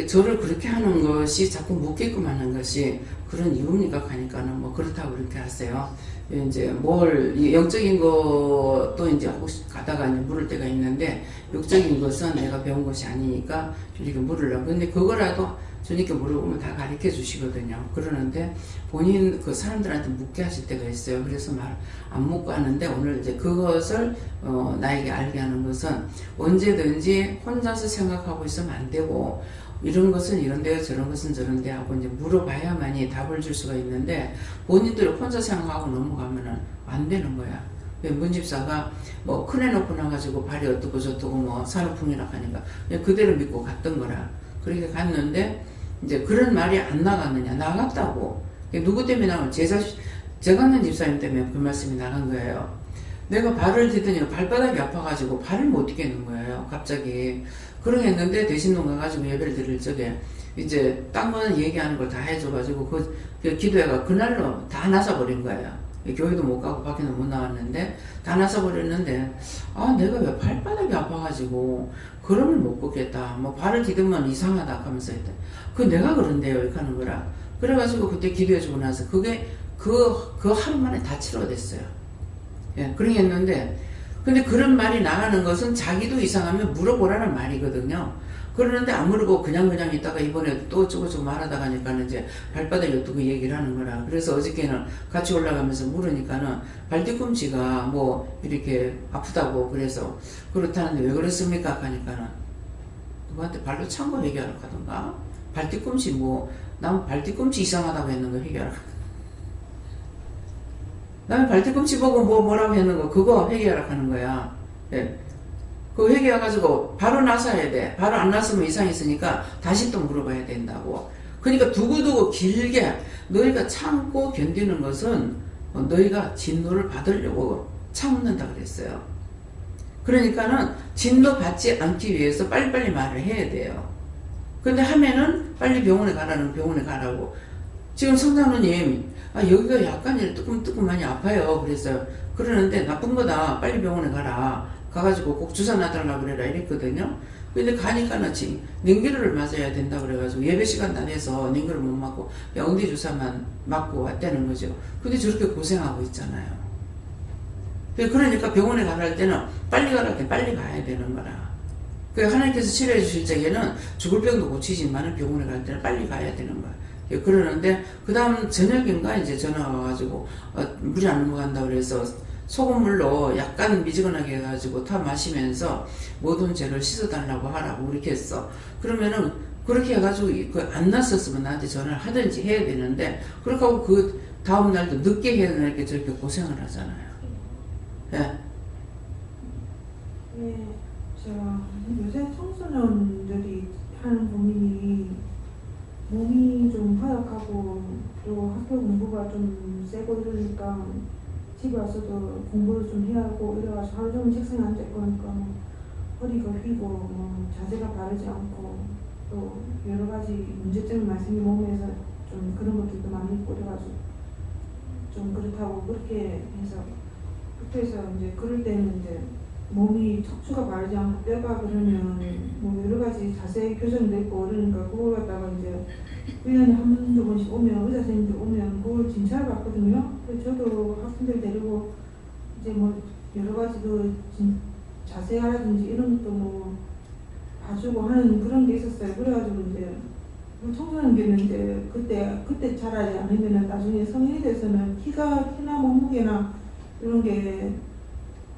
저를 그렇게 하는 것이 자꾸 묻게끔 하는 것이 그런 이유입니까? 하니까는 뭐 그렇다고 그렇게 하세요. 이제 뭘 영적인 것도 이제 하고 가다가 이제 물을 때가 있는데 육적인 것은 내가 배운 것이 아니니까 이렇게 물으려고. 근데 그거라도 주님께 물어보면 다 가르쳐 주시거든요. 그러는데 본인 그 사람들한테 묻게 하실 때가 있어요. 그래서 말 안 묻고 하는데 오늘 이제 그것을 나에게 알게 하는 것은 언제든지 혼자서 생각하고 있으면 안 되고 이런 것은 이런데요, 저런 것은 저런데 하고 이제 물어봐야만이 답을 줄 수가 있는데 본인들이 혼자 생각하고 넘어가면은 안 되는 거야. 문집사가 뭐 큰애 놓고 나가지고 발이 어떻고 저떻고 뭐 산후풍이라 하니까 그냥 그대로 믿고 갔던 거라. 그렇게 갔는데 이제 그런 말이 안 나갔느냐? 나갔다고. 누구 때문에 나가면 제가 있는 집사님 때문에 그 말씀이 나간 거예요. 내가 발을 디더니 발바닥이 아파가지고 발을 못 디겠는 거예요. 갑자기. 그러겠는데 대신동 가가지고 예배를 드릴 적에 이제 딴 거는 얘기하는 걸 다 해줘가지고 그 기도회가 그날로 다 나서버린 거예요. 교회도 못 가고 밖에는 못 나왔는데 다 나서버렸는데 내가 왜 발바닥이 아파가지고 걸음을 못 걷겠다. 뭐 발을 디디면 이상하다 하면서 했대. 내가 그런데요 이렇게 하는 거라. 그래가지고 그때 기도해주고 나서 그게 그 하루 만에 다 치료됐어요. 예, 그러겠는데 근데 그런 말이 나가는 것은 자기도 이상하면 물어보라는 말이거든요. 그러는데 안 물어보고 그냥 있다가 이번에 또 저거 말하다가 하니까는 이제 발바닥이 어떻게 얘기를 하는 거라. 그래서 어저께는 같이 올라가면서 물으니까는 발뒤꿈치가 뭐 이렇게 아프다고 그래서 그렇다는데 왜 그렇습니까? 하니까는 누구한테 발로 찬 거 얘기하러 가던가? 발뒤꿈치 뭐, 난 발뒤꿈치 이상하다고 했는 거 얘기하러 가던가. 남의 발뒤꿈치 보고 뭐라고 했는 거 그거 회개하라 하는 거야. 예. 그거 회개해가지고 바로 나서야 돼. 바로 안 나서면 이상이 있으니까 다시 또 물어봐야 된다고. 그러니까 두고두고 길게 너희가 참고 견디는 것은 너희가 진노를 받으려고 참는다 그랬어요. 그러니까는 진노 받지 않기 위해서 빨리빨리 말을 해야 돼요. 근데 하면은 빨리 병원에 가라고. 지금 성장로님 여기가 약간 뜨끔뜨끔 많이 아파요. 그래서 그러는데 나쁜 거다. 빨리 병원에 가라. 가가지고 꼭 주사 놔달라 그래라 이랬거든요. 근데 가니까는 지금 냉기를 맞아야 된다 그래가지고 예배 시간 다 돼서 냉기를 못 맞고 엉덩이 주사만 맞고 왔다는 거죠. 근데 저렇게 고생하고 있잖아요. 그러니까 병원에 가라 할 때는 빨리 가라 할 때 빨리 가야 되는 거라. 하나님께서 치료해 주실 적에는 죽을 병도 고치지만 병원에 갈 때는 빨리 가야 되는 거야. 그러는데 그 다음 저녁인가 이제 전화가 와가지고 물이 안 넘어간다 그래서 소금물로 약간 미지근하게 해가지고 타 마시면서 모든 죄를 씻어달라고 하라고 그렇게 했어. 그러면은 그렇게 해가지고 안 났었으면 나한테 전화를 하든지 해야 되는데 그렇게 하고 그 다음 날도 늦게 해야 되니까 저렇게 고생을 하잖아요. 예. 네, 요새 청소년들이 하는 고민이 몸이 좀 허약하고 또 학교 공부가 좀 세고 이러니까 집에 와서도 공부를 좀 해야 하고 이래가지고 하루 종일 책상에 앉아있고 하니까 뭐 허리가 휘고 뭐 자세가 바르지 않고 또 여러 가지 문제점이 많으니 몸에서 좀 그런 것들도 많이 있고 그래가지고 좀 그렇다고 그렇게 해서 학교에서 이제 그럴 때는 이제 몸이 척추가 바르지 않고 뼈가 그러면 뭐 여러 가지 자세 교정도 있고 그러니까 그걸 갖다가 이제 1년에 한두 번씩 오면 의사 선생님들 오면 그걸 진찰을 받거든요. 그래서 저도 학생들 데리고 이제 뭐 여러 가지 그 자세라든지 이런 것도 뭐 봐주고 하는 그런 게 있었어요. 그래가지고 이제 뭐 청소년기는 이제 그때 잘하지 않으면은 나중에 성인이 돼서는 키나 몸무게나 이런 게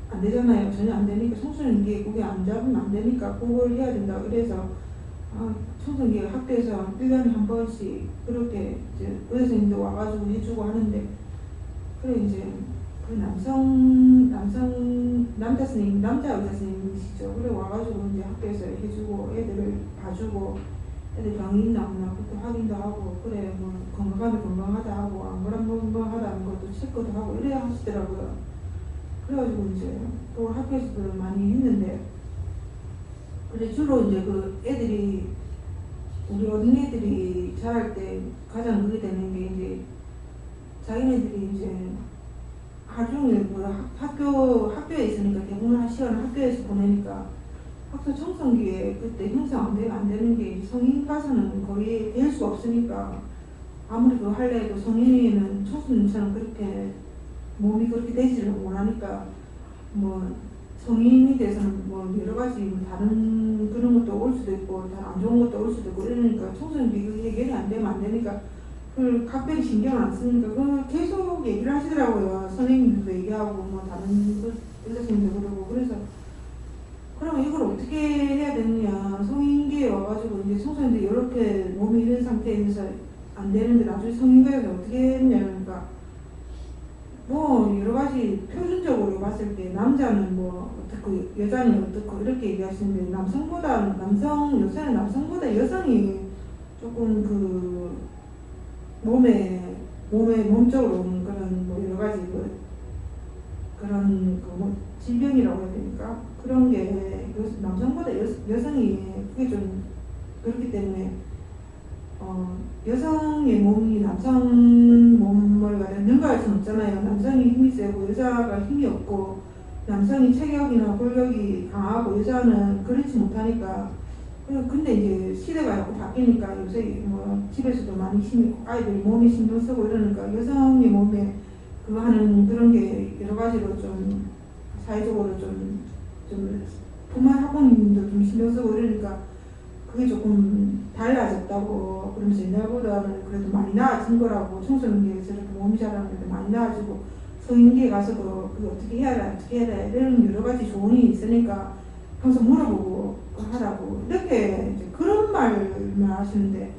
안 되잖아요. 전혀 안 되니까 청소년기에 그게 안 잡으면 안 되니까 그걸 해야 된다. 그래서 청소년기 학교에서 1년에 한 번씩 그렇게 이제 의사 선생님도 와가지고 해주고 하는데 그래 이제 그 남자 의사 선생님이시죠. 그래 와가지고 이제 학교에서 해주고 애들을 봐주고 애들 병이 있나 없나 그것도 확인도 하고 그래 뭐 건강하면 건강하다 하고 안 그러면 건강하다는 것도 체크도 하고 이래야 하시더라고요. 그래가지고 이제 또 학교에서도 많이 했는데 근데 주로 이제 그 애들이 우리 어린애들이 자랄 때 가장 그게 되는 게 이제 자기네들이 이제 하루 종일 뭐 학교에 있으니까 대부분 한 시간을 학교에서 보내니까 학교 청소기에 그때 형성 안 되는 게 성인 가서는 거의 될 수가 없으니까 아무리 그거 할래 해도 성인에는 청소년처럼 그렇게 몸이 그렇게 되지를 못하니까 뭐 성인이 돼서는 뭐 여러 가지 뭐 다른 그런 것도 올 수도 있고 다른 안 좋은 것도 올 수도 있고 이러니까 청소년기 해결이 안 되면 안 되니까 그걸 각별히 신경을 안 쓰니까 그걸 계속 얘기를 하시더라고요. 선생님들도 얘기하고 뭐 다른 의사 선생님도 그러고 그래서 그러면 이걸 어떻게 해야 되느냐 성인기에 와가지고 이제 청소년들이 이렇게 몸이 이런 상태에서 안 되는데 나중에 성인기에 어떻게 했냐 그러니까 뭐 여러 가지 표준적으로 봤을 때 남자는 뭐 어떻고 여자는 어떻고 이렇게 얘기하시는데 요새는 남성보다 여성이 조금 그 몸적으로 오는 그런 뭐 여러 가지 그런 뭐 질병이라고 해야 되니까 그런 게 남성보다 여성이 그게 좀 그렇기 때문에 여성의 몸이 남성 몸을 능가할 수는 없잖아요. 남성이 힘이 세고 여자가 힘이 없고 남성이 체격이나 권력이 강하고 여자는 그렇지 못하니까 근데 이제 시대가 자꾸 바뀌니까 요새 뭐 집에서도 많이 아이들 몸에 신경 쓰고 이러니까 여성의 몸에 그거 하는 그런 게 여러 가지로 좀 사회적으로 좀 부모 학부모님도 좀 신경 쓰고 이러니까 그게 조금 달라졌다고 그러면서 옛날보다는 그래도 많이 나아진 거라고 청소년기에서 이렇게 몸이 자라는데 많이 나아지고 성인기에 가서도 그게 어떻게 해야 돼 이런 여러 가지 조언이 있으니까 항상 물어보고 하라고 이렇게 이제 그런 말만 하시는데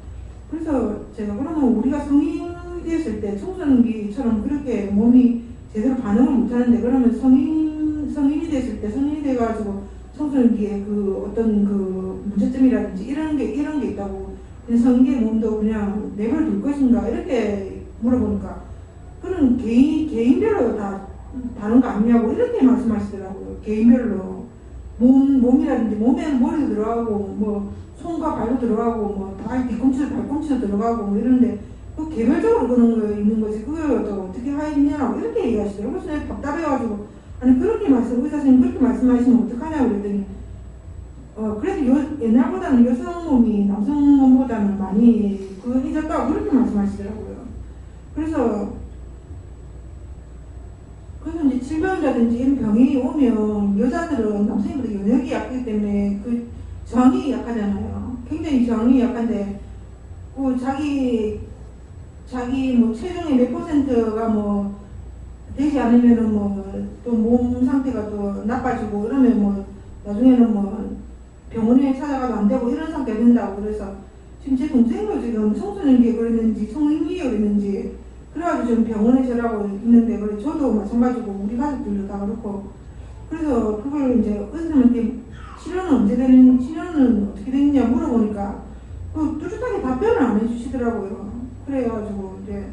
그래서 제가 그러면 우리가 성인이 됐을 때 청소년기처럼 그렇게 몸이 제대로 반응을 못하는데 그러면 성인이 됐을 때 성인이 돼가지고 청소년기에 그 어떤 그 문제점이라든지 이런 게 있다고 그냥 성인기의 몸도 그냥 내버려둘 것인가 이렇게 물어보니까 그런 개인별로 다 다른 거 아니냐고 이렇게 말씀하시더라고요. 개인별로 몸이라든지 몸에는 머리도 들어가고 뭐 손과 발도 들어가고 뭐 뒤꿈치도 발꿈치도 들어가고 뭐 이런데 그 개별적으로 그런 거 있는 거지 그걸 어떻게 하느냐고 이렇게 얘기하시더라고요. 그래서 내가 답답해가지고 아니 그렇게 의사 선생님 그렇게 말씀하시면 어떡하냐고 그랬더니 그래도 옛날보다는 여성 몸이 남성 몸보다는 많이 해졌다고 그렇게 말씀하시더라고요. 그래서 이제 질병이라든지 이런 병이 오면 여자들은 남성보다 영역이 약하기 때문에 그 저항이 약하잖아요. 굉장히 저항이 약한데 그 자기 뭐 체중의 몇 %가 뭐 되지 않으면은 뭐 또 몸 상태가 또 나빠지고 이러면 뭐 나중에는 뭐 병원에 찾아가도 안 되고 이런 상태가 된다고. 그래서 지금 제 동생도 지금 청소년기에 그랬는지 성인기에 그랬는지 그래가지고 지금 병원에 저라고 있는데, 그래 저도 마찬가지고 우리 가족들도 다 그렇고. 그래서 그걸 이제 의사님한테 치료는 어떻게 됐냐 물어보니까 그 뚜렷하게 답변을 안 해주시더라고요. 그래가지고 이제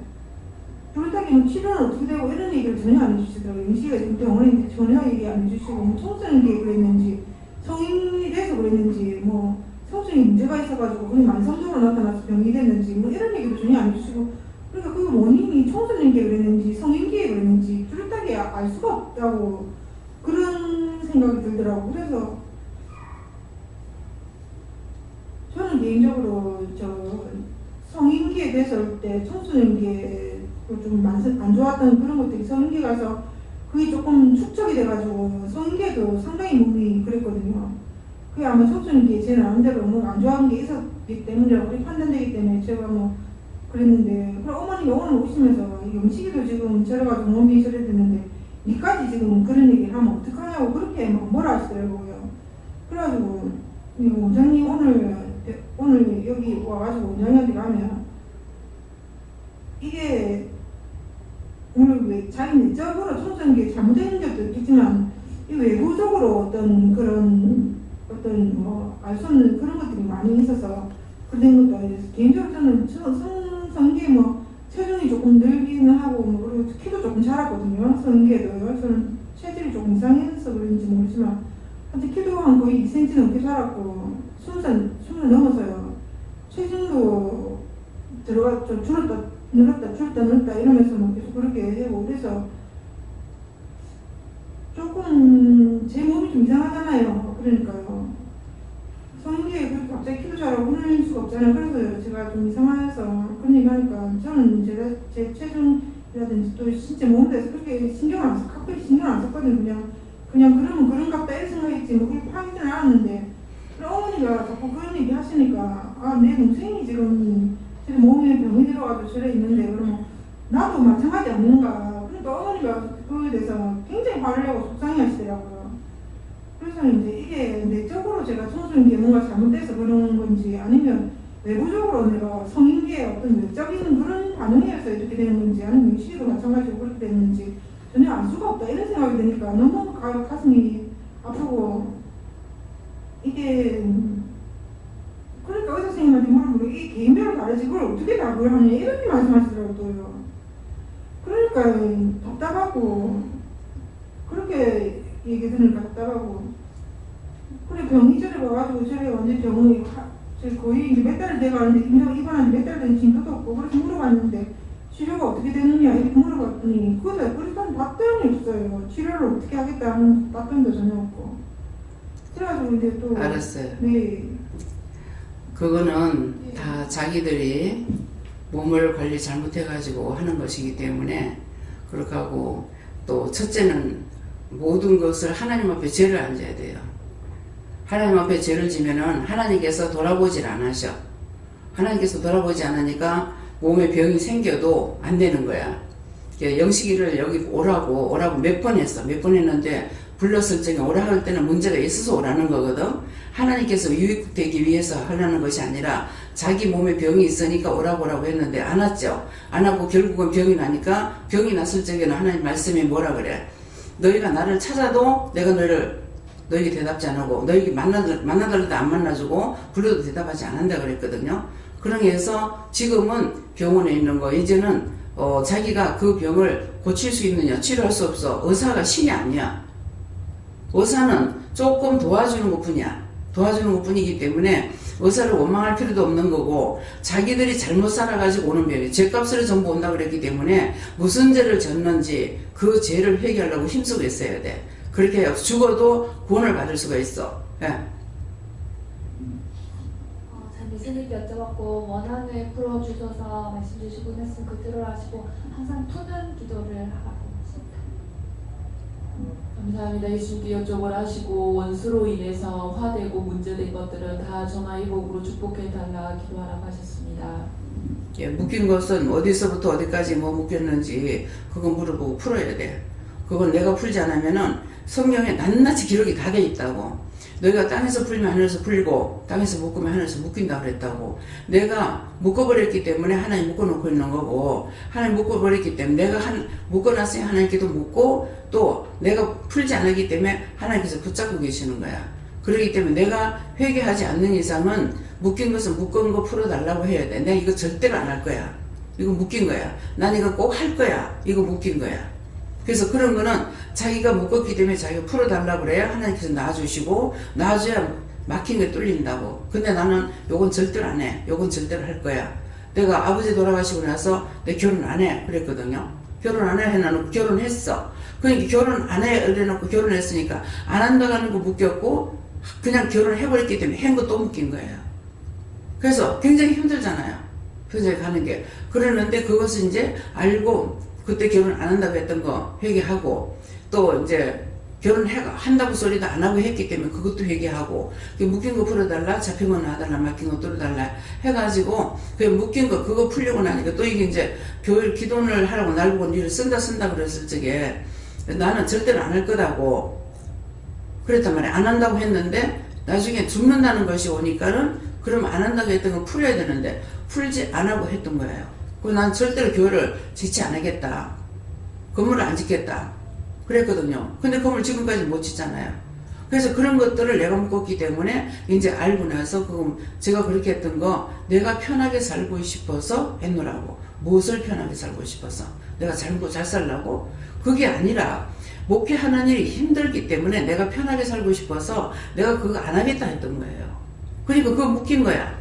뚜렷하게 뭐 치료는 어떻게 되고 이런 얘기를 전혀 안 해주시더라고요. 영식이가 지금 병원에 전혀 얘기 안 해주시고, 뭐 청소년기에 그랬는지 성인이 돼서 그랬는지 뭐 성적인 문제가 있어가지고 그게 만성적으로 나타나서 병이 됐는지 뭐 이런 얘기도 전혀 안 해주시고, 그러니까 그 원인이 청소년기에 그랬는지 성인기에 그랬는지 뚜렷하게 알 수가 없다고 그런 생각이 들더라고. 그래서 저는 개인적으로 성인기에 됐을 때 청소년기에 좀 안 좋았던 그런 것들이 성인기에 가서 그게 조금 축적이 돼가지고 성인기에도 상당히 몸이 그랬거든요. 그게 아마 청소년기에 제 나름대로 뭐 안 좋아하는 게 있었기 때문이라고 그렇게 판단되기 때문에 제가 뭐 그랬는데, 그럼 어머님이 오늘 오시면서 영식이도 지금 저래가지고 몸이 저래 됐는데 니까지 지금 그런 얘기를 하면 어떡하냐고 그렇게 막 뭐라 하시더라고요. 그래가지고 원장님 오늘 여기 와가지고 원장님한테 가면 이게 오늘 왜 자기 내적으로 청소년기에 잘못된 것도 있지만 이 외부적으로 어떤 뭐 알 수 없는 그런 것들이 많이 있어서 그런 것도 개인적으로 저는 성기에 뭐 체중이 조금 늘기는 하고 뭐 그리고 키도 조금 자랐거든요. 성기에도요. 저는 체질이 조금 이상해서 그런지 모르지만 한테 키도 한 거의 2cm 넘게 자랐고 20살 넘어서요. 체중도 좀 줄었다 이러면서 뭐 계속 그렇게 하고, 그래서 조금 제 몸이 좀 이상하잖아요. 그러니까요. 성인기에 그렇게 갑자기 키도 자라고 끊을 수가 없잖아요. 그래서 제가 좀 이상해서 그런 얘기 하니까 저는 제 체중이라든지 또 신체 몸에 대해서 그렇게 각별히 신경 안 썼거든요. 그냥 그러면 그런갑다 이런 생각했지 뭐 그렇게 파악지는 않았는데, 어머니가 자꾸 그런 얘기 하시니까 내 동생이 지금 몸에 병이 들어가지고 저래 있는데 그러면 나도 마찬가지 아닌가. 그러니까 어머니가 그거에 대해서 굉장히 화를 내고 속상해 하시더라고요. 그래서 이제 이게 내적으로 제가 청소년기에 뭔가 잘못돼서 그런 건지 아니면 외부적으로 내가 성인기에 어떤 외적인 그런 반응이어서 이렇게 되는 건지 아니면 영식이도 마찬가지로 그렇게 되는지 전혀 알 수가 없다 이런 생각이 드니까 너무 가슴이 아프고, 이게 그러니까 의사 선생님한테 물어보고 이게 개인별로 다르지 그걸 어떻게 다 그걸 하냐 이렇게 말씀하시더라고요. 그러니까 답답하고 그렇게 얘기 들으니까 답답하고, 그래 병이 저래 와가지고 저래 완전 병이 거의 이제 몇 달 돼가는데 입원한 지 몇 달 된 진도도 없고, 그래서 물어봤는데 치료가 어떻게 되느냐 이렇게 물어봤더니 그렇다는 답변이 없어요. 치료를 어떻게 하겠다 하는 답변도 전혀 없고. 그래가지고 이제 또 알았어요. 네. 그거는 다 자기들이 몸을 관리 잘못해가지고 하는 것이기 때문에 그렇게 하고, 또 첫째는 모든 것을 하나님 앞에 죄를 안 져야 돼요. 하나님 앞에 죄를 지면은 하나님께서 돌아보질 않으셔. 하나님께서 돌아보지 않으니까 몸에 병이 생겨도 안 되는 거야. 영식이를 여기 오라고 몇 번 했는데 불렀을 적에 오라 할 때는 문제가 있어서 오라는 거거든. 하나님께서 유익되기 위해서 하려는 것이 아니라 자기 몸에 병이 있으니까 오라고 했는데 안 왔죠. 안 하고 결국은 병이 나니까, 병이 났을 적에는 하나님 말씀이 뭐라 그래? 너희가 나를 찾아도 내가 너에게 대답지 안 하고, 너에게 만나달라도 안 만나주고 불러도 대답하지 않는다 그랬거든요. 그러기 위해서 지금은 병원에 있는 거, 이제는 자기가 그 병을 고칠 수 있느냐, 치료할 수 없어. 의사가 신이 아니야. 의사는 조금 도와주는 것 뿐이야. 도와주는 것 뿐이기 때문에 의사를 원망할 필요도 없는 거고, 자기들이 잘못 살아가지고 오는 병이 죄값으로 전부 온다 그랬기 때문에 무슨 죄를 졌는지 그 죄를 회개하려고 힘쓰고 있어야 돼. 그렇게 해야 죽어도 구원을 받을 수가 있어. 예. 잘 예수님께 여쭤봤고 원한을 풀어주셔서 말씀 주시고 말씀 그대로 하시고 항상 푸는 기도를 하라고 하십니다. 감사합니다. 예수님께 여쭤보라 하시고 원수로 인해서 화되고 문제된 것들은 다 전화위복으로 축복해달라 기도하라고 하셨습니다. 예, 묶인 것은 어디서부터 어디까지 뭐 묶였는지 그건 물어보고 풀어야 돼. 그건 내가 풀지 않으면은 성경에 낱낱이 기록이 다 돼 있다고. 너희가 땅에서 풀면 하늘에서 풀리고 땅에서 묶으면 하늘에서 묶인다 그랬다고. 내가 묶어버렸기 때문에 하나님 묶어놓고 있는 거고, 하나님 묶어버렸기 때문에 내가 묶어놨으니 하나님께도 묶고, 또 내가 풀지 않았기 때문에 하나님께서 붙잡고 계시는 거야. 그렇기 때문에 내가 회개하지 않는 이상은 묶인 것은 묶은 거 풀어달라고 해야 돼. 내가 이거 절대로 안 할 거야. 이거 묶인 거야. 난 이거 꼭 할 거야. 이거 묶인 거야. 그래서 그런 거는 자기가 묶었기 때문에 자기가 풀어달라고 그래야 하나님께서 놔주시고, 놔줘야 막힌 게 뚫린다고. 근데 나는 요건 절대로 안 해. 요건 절대로 할 거야. 내가 아버지 돌아가시고 나서 내 결혼 안 해. 그랬거든요. 결혼 안 해 해놓고 결혼했어. 그러니까 결혼 안 해 이래놓고 결혼했으니까 안 한다고 하는 거 묶였고, 그냥 결혼해버렸기 때문에 한 거 또 묶인 거예요. 그래서 굉장히 힘들잖아요. 현장에 가는 게. 그러는데 그것을 이제 알고 그때 결혼 안 한다고 했던 거 회개하고, 또 이제 결혼한다고 소리도 안 하고 했기 때문에 그것도 회개하고, 묶인 거 풀어달라, 잡힌 거 놔달라, 막힌 거 뚫어달라 해가지고 그 묶인 거 그거 풀려고 나니까 또 이게 이제 교회 기도를 하라고 날 보고 니를 쓴다 그랬을 적에 나는 절대로 안 할 거라고 그랬단 말이야. 안 한다고 했는데 나중에 죽는다는 것이 오니까는 그럼 안 한다고 했던 건 풀어야 되는데 풀지 안 하고 했던 거예요. 그리고 난 절대로 교회를 짓지 않겠다. 건물을 안 짓겠다. 그랬거든요. 근데 건물 지금까지 못 짓잖아요. 그래서 그런 것들을 내가 묶었기 때문에 이제 알고 나서 제가 그렇게 했던 거 내가 편하게 살고 싶어서 했노라고. 무엇을 편하게 살고 싶어서? 내가 잘 살라고? 그게 아니라 목회하는 일이 힘들기 때문에 내가 편하게 살고 싶어서 내가 그거 안 하겠다 했던 거예요. 그러니까 그거 묶인 거야.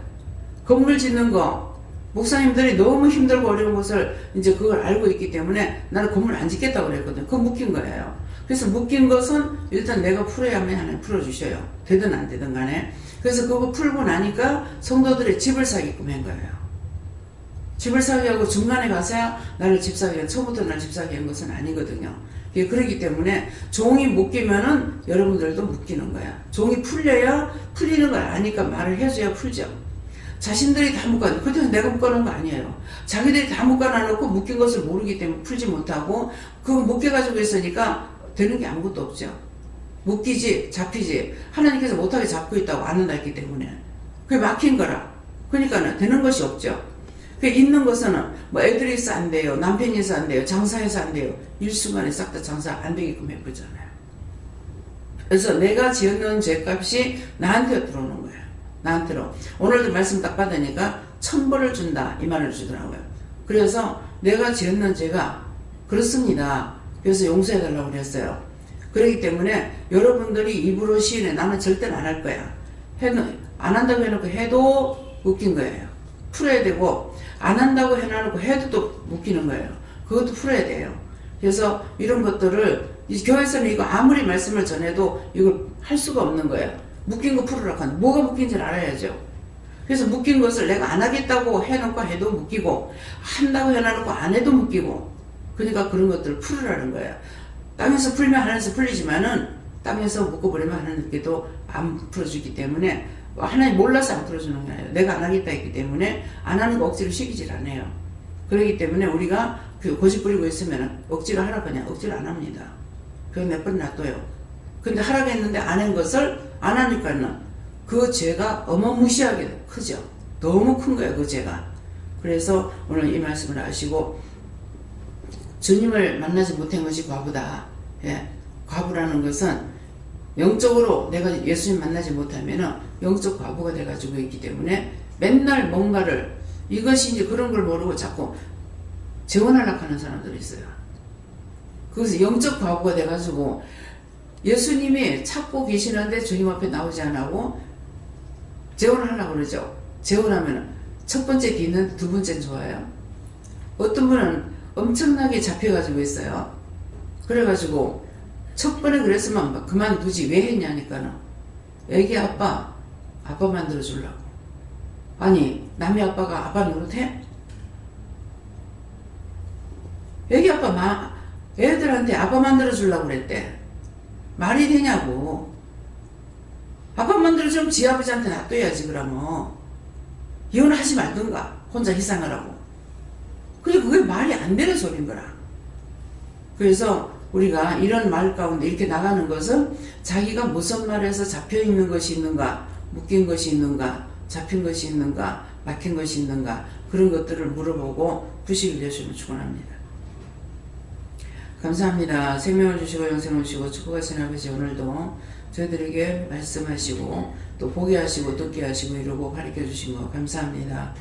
건물 짓는 거 목사님들이 너무 힘들고 어려운 것을 이제 그걸 알고 있기 때문에 나는 건물 안 짓겠다고 그랬거든요. 그거 묶인 거예요. 그래서 묶인 것은 일단 내가 풀어야만 하나님 풀어주셔요. 되든 안 되든 간에. 그래서 그거 풀고 나니까 성도들의 집을 사게끔 한 거예요. 집을 사게 하고 중간에 가서야 나를 집 사게 한, 처음부터 나를 집 사게 한 것은 아니거든요. 그렇기 때문에 종이 묶이면은 여러분들도 묶이는 거야. 종이 풀려야 풀리는 걸 아니까 말을 해줘야 풀죠. 자신들이 다 묶어놓고, 그때 내가 묶어놓은 거 아니에요. 자기들이 다 묶어놔놓고 묶인 것을 모르기 때문에 풀지 못하고, 그거 묶여가지고 있으니까 되는 게 아무것도 없죠. 묶이지, 잡히지. 하나님께서 못하게 잡고 있다고 안 한다 했기 때문에. 그게 막힌 거라. 그러니까 되는 것이 없죠. 그 있는 것은 뭐 애들이 있어 안 돼요. 남편이 있어 안 돼요. 장사해서 안 돼요. 일순간에 싹 다 장사 안 되게끔 해보잖아요. 그래서 내가 지었는 죄값이 나한테 들어오는 거예요. 나한테로. 오늘도 말씀 딱 받으니까 1000벌을 준다 이 말을 주더라고요. 그래서 내가 지었는 죄가 그렇습니다. 그래서 용서해달라고 그랬어요. 그렇기 때문에 여러분들이 입으로 시인해 나는 절대로 안 할 거야. 안 한다고 해놓고 해도 묶인 거예요. 풀어야 되고, 안 한다고 해놓고 해도 또 묶이는 거예요. 그것도 풀어야 돼요. 그래서 이런 것들을 교회에서는 이거 아무리 말씀을 전해도 이걸 할 수가 없는 거예요. 묶인 거 풀으라고 하는데 뭐가 묶인지를 알아야죠. 그래서 묶인 것을 내가 안 하겠다고 해놓고 해도 묶이고, 한다고 해놓고 안 해도 묶이고, 그러니까 그런 것들을 풀으라는 거예요. 땅에서 풀면 하나님께서 풀리지만은 땅에서 묶어버리면 하나님께도 안 풀어주기 때문에, 하나님 몰라서 안 풀어주는 게 아니에요. 내가 안 하겠다 했기 때문에 안 하는 거 억지로 시키질 않아요. 그렇기 때문에 우리가 고집 부리고 있으면 억지로 하라고 하냐? 억지로 안 합니다. 그건 몇 번 놔둬요. 근데 하라고 했는데 안 한 것을 안 하니까는 그 죄가 어마무시하게 크죠. 너무 큰 거예요, 그 죄가. 그래서 오늘 이 말씀을 하시고, 주님을 만나지 못한 것이 과부다. 예. 과부라는 것은 영적으로 내가 예수님 만나지 못하면 영적 과부가 돼가지고 있기 때문에 맨날 뭔가를 이것이 이제 그런 걸 모르고 자꾸 재혼하려고 하는 사람들이 있어요. 그래서 영적 과부가 돼가지고 예수님이 찾고 계시는데 주님 앞에 나오지 않고 재혼하려고 그러죠. 재혼하면 첫 번째 비는 두 번째는 좋아요. 어떤 분은 엄청나게 잡혀가지고 있어요. 그래가지고 첫 번에 그랬으면 그만두지 왜 했냐니까는 애기 아빠 만들어주려고. 아니 남의 아빠가 아빠 노릇해? 애기 아빠 애들한테 아빠 만들어주려고 그랬대. 말이 되냐고. 아빠 만들어주면 지 아버지한테 놔둬야지. 그러면 이혼하지 말든가 혼자 희생하라고. 근데 그게 말이 안 되는 소린 거라. 그래서 우리가 이런 말 가운데 이렇게 나가는 것은 자기가 무슨 말에서 잡혀있는 것이 있는가, 묶인 것이 있는가, 잡힌 것이 있는가, 막힌 것이 있는가, 그런 것들을 물어보고 부식을 내주면 축원합니다. 감사합니다. 생명을 주시고 영생을 주시고 축복하신 아버지, 오늘도 저희들에게 말씀하시고 또 보게 하시고 듣게 하시고 이러고 가르쳐 주신 거 감사합니다.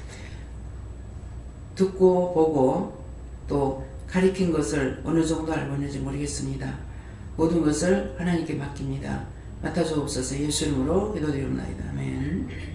듣고 보고 또 가르친 것을 어느 정도 알고 있는지 모르겠습니다. 모든 것을 하나님께 맡깁니다. 맡아주옵소서. 예수 이름으로 기도드리옵나이다. 아멘.